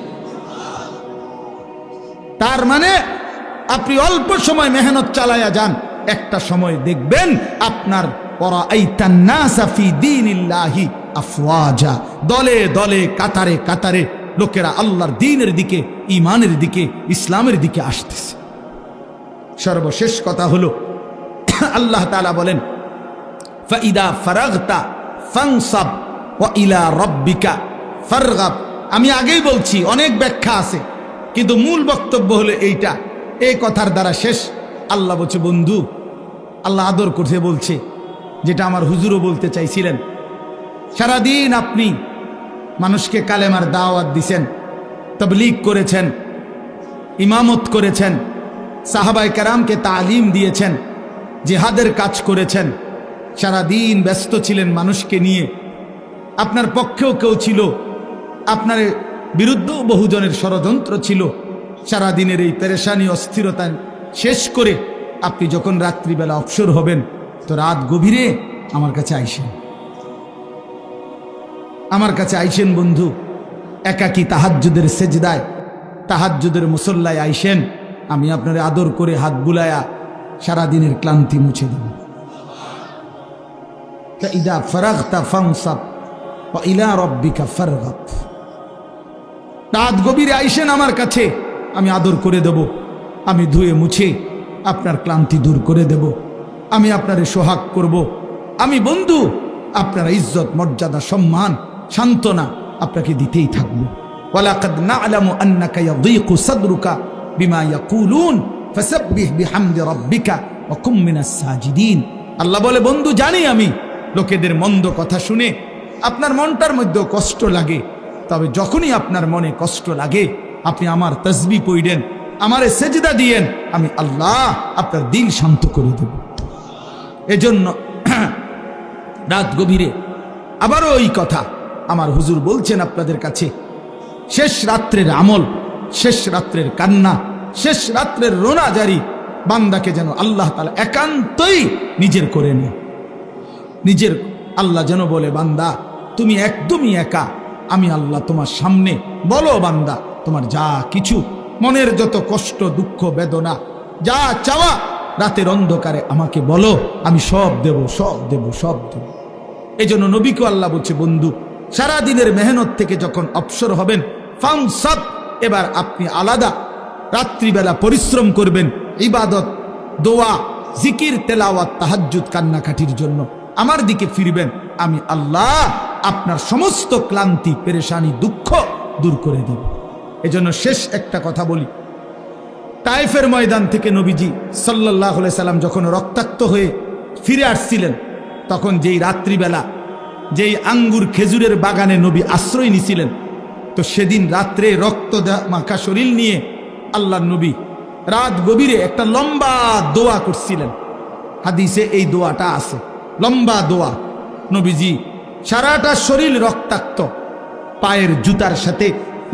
তার মানে আপনি অল্প সময় মেহনত চালায়া যান, একটা সময় দেখবেন আপনার ওয়ারাআইতান নাসা ফি দীনিল্লাহি আফওয়াজা, দলে দলে কাতারে কাতারে লোকেরা আল্লাহর দ্বীনের দিকে, ঈমানের দিকে, ইসলামের দিকে আসতেছে। সর্বশেষ কথা হলো আল্লাহ তাআলা বলেন ফাইদা ফারাগতা ফানসাব ওয়া ইলা রাব্বিকা ফারগাব। আমি আগেই বলছি, অনেক ব্যাখ্যা আছে, কিন্তু মূল বক্তব্য হলো এইটা। এই কথার দ্বারা শেষ। আল্লাহ বলছে বন্ধু, আল্লাহ আদর করতে বলছে, যেটা আমার হুজুরও বলতে চাইছিলেন। সারাদিন আপনি মানুষকে কালেমার দাওয়াত দিছেন, তাবলীগ করেছেন, ইমামত করেছেন, সাহাবায়ে কেরামকে তালিম দিয়েছেন, জিহাদের কাজ করেছেন, সারাদিন ব্যস্ত ছিলেন মানুষকে নিয়ে। আপনার পক্ষেও কেউ ছিল, আপনার বিরুদ্ধেও বহুজনের ষড়যন্ত্র ছিল। সারাদিনের এই পেরেশানি অস্থিরতা শেষ করে আপনি যখন রাত্রিবেলা অবসর হবেন, তো রাত গভীরে আমার কাছে আইসেন, আমার কাছে আইসেন বন্ধু। একাকী তাহাজ্জুদের সেজদায়, তাহাজ্জুদের মুসল্লায় আইসেন, আমি আপনার আদর করে হাত বুলায়া সারাদিনের ক্লান্তি মুছে দেব। ইদা ফারাগতা ফানসাব ওয়া ইলা রাব্বিকা ফারগাব। রাত গভীরে আইসেন আমার কাছে, আমি আদর করে দেব, আমি ধুয়ে মুছে আপনার ক্লান্তি দূর করে দেব, আমি আপনারে সোহাগ করব। আমি বন্ধু আপনার ইজ্জত, মর্যাদা, সম্মান, সান্ত্বনা আপনাকে দিতেই থাকবো। ওয়ালাকাদ না'লামু আন্নাকা ইয়াযীকু সাদরুকা বিমা ইয়াকুলুন ফাসাব্বিহ বিহামদি রাব্বিকা ওয়া কুম মিনাস সাজিদিন। আল্লাহ বলে বন্ধু জানি আমি লোকেদের মন্দ কথা শুনে আপনার মনটার মধ্যে কষ্ট লাগে, তবে যখনই আপনার মনে কষ্ট লাগে আপনি আমার তাসবিহ পড়েন, আমারে সেজদা দিয়েন, আমি আল্লাহ আপনার দিল শান্ত করে দেব। এজন্য রাত গভীরে আবারও ওই কথা আমার হুজুর বলছেন আপনাদের কাছে, শেষ রাত্রের আমল, শেষ রাত্রের কান্না, শেষ রাত্রের রোনা জারি বান্দাকে যেন আল্লাহ তাআলা একান্তই নিজের করে নেয়। নিজের আল্লাহ যেন বলে বান্দা তুমি একদমই একা, আমি আল্লাহ তোমার সামনে। বলো বান্দা তোমার যা কিছু মনের যত কষ্ট, দুঃখ, বেদনা, যা চাওয়া রাতের অন্ধকারে আমাকে বলো, আমি সব দেব, সব দেব, সব দেব। এই জন্য নবীকে আল্লাহ বলছে বন্ধু সারাদিনের মেহনত থেকে যখন অবসর হবেন, ফানসাব, এবার আপনি আলাদা রাত্রিবেলা পরিশ্রম করবেন, ইবাদত, দোয়া, জিকির, তেলাওয়াত, তাহাজ্জুদ, কান্নাকাটির জন্য আমার দিকে ফিরবেন। আমি আল্লাহ আপনার সমস্ত ক্লান্তি, পেরেশানি, দুঃখ দূর করে দেব। এজন্য শেষ একটা কথা বলি, তায়েফের ময়দান থেকে নবীজি সাল্লাল্লাহু আলাইহি সাল্লাম যখন রক্তাক্ত হয়ে ফিরে আসছিলেন, তখন যেই রাত্রিবেলা যেই আঙ্গুর খেজুরের বাগানে নবী আশ্রয় নিছিলেন, তো সেদিন রাত্রে রক্ত মাখা শরীর নিয়ে আল্লাহর নবী রাত গভীরে একটা লম্বা দোয়া করছিলেন। হাদিসে এই দোয়াটা আছে, লম্বা দোয়া। নবীজি সারাটা শরীর রক্তাক্ত, পায়ের জুতার সাথে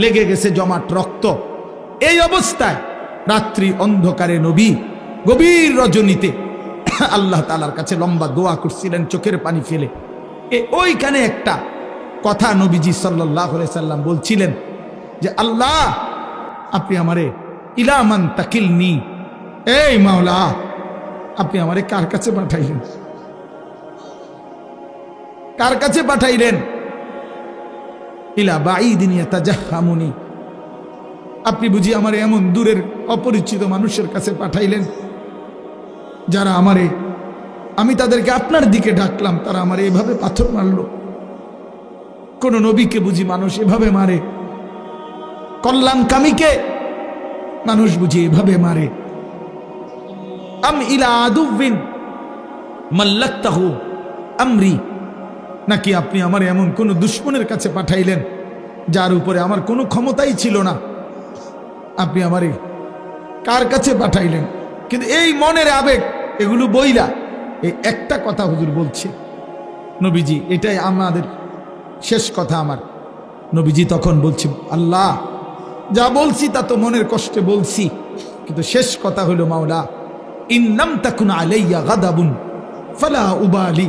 লেগে গেছে জমাট রক্ত, এই অবস্থায় রাত্রি অন্ধকারে নবী গভীর রজনীতে আল্লাহ তাআলার কাছে লম্বা দোয়া করছিলেন চোখের পানি ফেলে। ওইখানে একটা কথা নবীজি সাল্লাল্লাহু আলাইহি সাল্লাম বলছিলেন যে আল্লাহ আপনি আমারে ইলা মান তাকিলনি, এই মাওলা আপনি আমারে কার কাছে পাঠাইলেন, কার কাছে পাঠাইলেন? ইলা বাঈদিন ইয়াতাজাহামুনি, আপনি বুঝি আমারে এমন দূরের অপরিচিত মানুষের কাছে পাঠাইলেন যারা আমারে, আমি তাদেরকে আপনার দিকে ডাকলাম, তারা আমারে এভাবে পাথর মারল। কোন নবীকে বুঝি মানুষ এভাবে মারে? কল্যাণকামীকে মানুষ বুঝি এভাবে মারে? আম ইলা আদুবিন মাল্লাকতাহু আমরি, নাকি আপনি আমার এমন কোন দুশমনের কাছে পাঠাইলেন যার উপরে আমার কোনো ক্ষমতাই ছিল না? আপনি আমারে কার কাছে পাঠাইলেন? কিন্তু এই মনের আবেগ এগুলো বইলা এই একটা কথা হুজুর বলছে নবীজি, এটাই আমাদের শেষ কথা। আমার নবীজি তখন বলছে আল্লাহ যা বলছি তা তো মনের কষ্টে বলছি, কিন্তু শেষ কথা হলো মাওলা ইন্নাম তাকুন আলাইয়া গাদাবুন ফালা উবালি,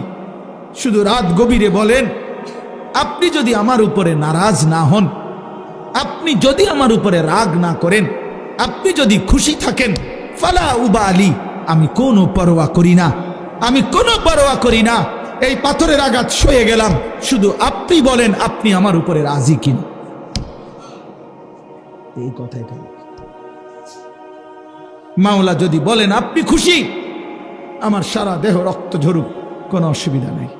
শুধু রাত গভীরে বলেন আপনি যদি আমার উপরে নারাজ না হন, আপনি যদি আমার উপরে রাগ না করেন, আপনি যদি খুশি থাকেন, ফালা উবালি, আমি কোনো পরোয়া করি না, আমি কোনো পরোয়া করি না। এই পাথরের আঘাত সয়ে গেলাম, শুধু আপনি বলেন আপনি আমার উপরে রাজি কিনা। এই কথাই মাওলা যদি বলেন আপনি খুশি, আমার সারা দেহ রক্ত ঝরুক, কোনো অসুবিধা নেই।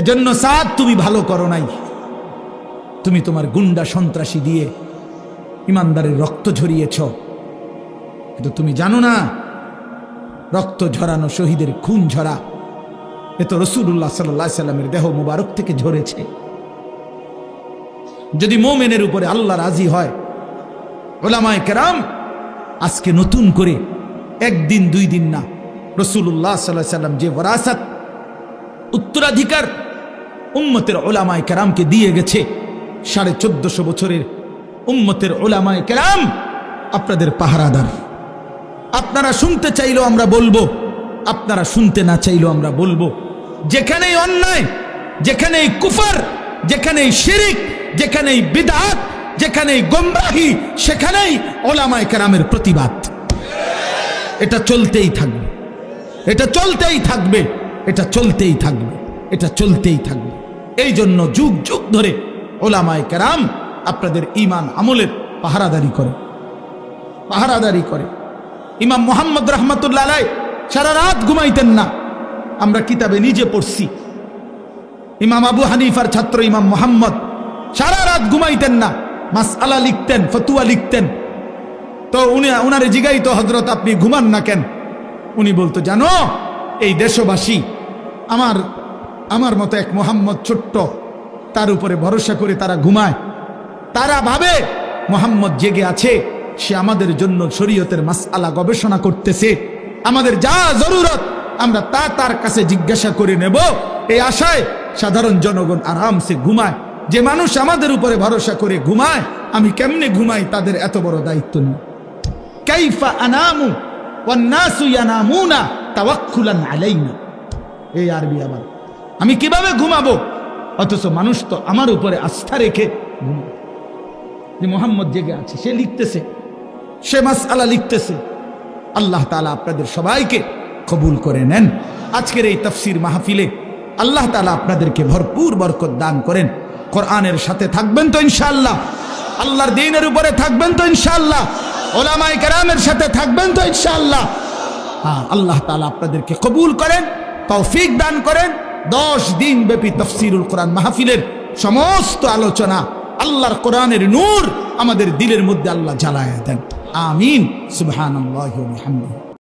এজন্য সাদ তুমি ভালো করো নাই, তুমি তোমার গুন্ডা সন্ত্রাসী দিয়ে ইমানদারের রক্ত ঝরিয়েছ, কিন্তু তুমি জানো না রক্ত ঝরানো শহীদের খুন ঝরা এ তো রাসূলুল্লাহ সাল্লাল্লাহু আলাইহি সাল্লামের দেহ মুবারক থেকে ঝরেছে। যদি মুমিনের উপরে আল্লাহ রাজি হয়, উলামায়ে কেরাম আজকে নতুন করে একদিন দুই দিন না, রাসূলুল্লাহ সাল্লাল্লাহু আলাইহি সাল্লাম যে ওয়ারাসাত উত্তরাধিকার উম্মতের উলামায়ে কেরামকে দিয়ে গেছে, 1450 বছরের উম্মতের উলামায়ে কেরাম আপনাদের পাহারাদার। আপনারা শুনতে চাইলেও আমরা বলবো, আপনারা শুনতে না চাইলেও আমরা বলবো, যেখানেই অন্যায়, যেখানেই কুফর, যেখানেই শিরিক, যেখানেই বিদআত, যেখানেই গোমরাহি, সেখানেই উলামায়ে কেরামের প্রতিবাদ। এটা চলতেই থাকবে, এটা চলতেই থাকবে, এটা চলতেই থাকবে, এটা চলতেই থাকবে। এই জন্য যুগ যুগ ধরে উলামায়ে কেরাম আপনাদের ঈমান আমলের পাহারাদারি করে, পাহারাদারি করে। ইমাম মুহাম্মদ রাহমাতুল্লাহ আলাইহি সারা রাত ঘুমাইতেন না, আমরা কিতাবে নিজে পড়ছি। ইমাম আবু হানিফার ছাত্র ইমাম মুহাম্মদ সারা রাত ঘুমাইতেন না, মাসআলা লিখতেন, ফতোয়া লিখতেন। তো উনারে জিগাইতো হযরত আপনি ঘুমান না কেন? উনি বলতো জানো এই দেশবাসী আমার মতো এক মুহাম্মদ ছোট্ট, তার উপরে ভরসা করে তারা ঘুমায়, তারা ভাবে মুহাম্মদ জেগে আছে, সে আমাদের জন্য শরীয়তের মাসআলা গবেষণা করতেছে, আমাদের যা জরুরত আমরা তা তার কাছে জিজ্ঞাসা করে নেব, এই আশায় সাধারণ জনগণ আরামসে ঘুমায়। যে মানুষ আমাদের উপরে ভরসা করে ঘুমায়, আমি কেমনে ঘুমাই তাদের এত বড় দায়িত্ব নেই। কাইফা আনামু ওয়ান নাসু ইয়ানামুনা তাওয়াক্কুলান আলাইনা, এই আরবি আবার, আমি কিভাবে ঘুমাবো অথচ মানুষ তো আমার উপরে আস্থা রেখে ঘুমায়। যে মুহাম্মদ জেগে আছে, সে লিখতেছে, সে মাসআলা লিখতেছে। আল্লাহ তাআলা আপনাদের সবাইকে কবুল করে নেন। আজকের এই তাফসীর মাহফিলে আল্লাহ তাআলা আপনাদেরকে ভরপুর বরকত দান করেন। কোরআনের সাথে থাকবেন তো ইনশাআল্লাহ, আল্লাহর দ্বীনের উপরে থাকবেন তো ইনশাআল্লাহ, উলামায়ে কেরামের সাথে থাকবেন তো ইনশাআল্লাহ। হ্যাঁ, আল্লাহ তাআলা আপনাদেরকে কবুল করেন, তৌফিক দান করেন। 10 দিন ব্যাপী তাফসীরুল কোরআন মাহফিলের সমস্ত আলোচনা আল্লাহর কোরআনের নূর আমাদের দিলের মধ্যে আল্লাহ জ্বালায়া দেন। আমিন। সুবহানাল্লাহি ওয়া বিহামদিহি।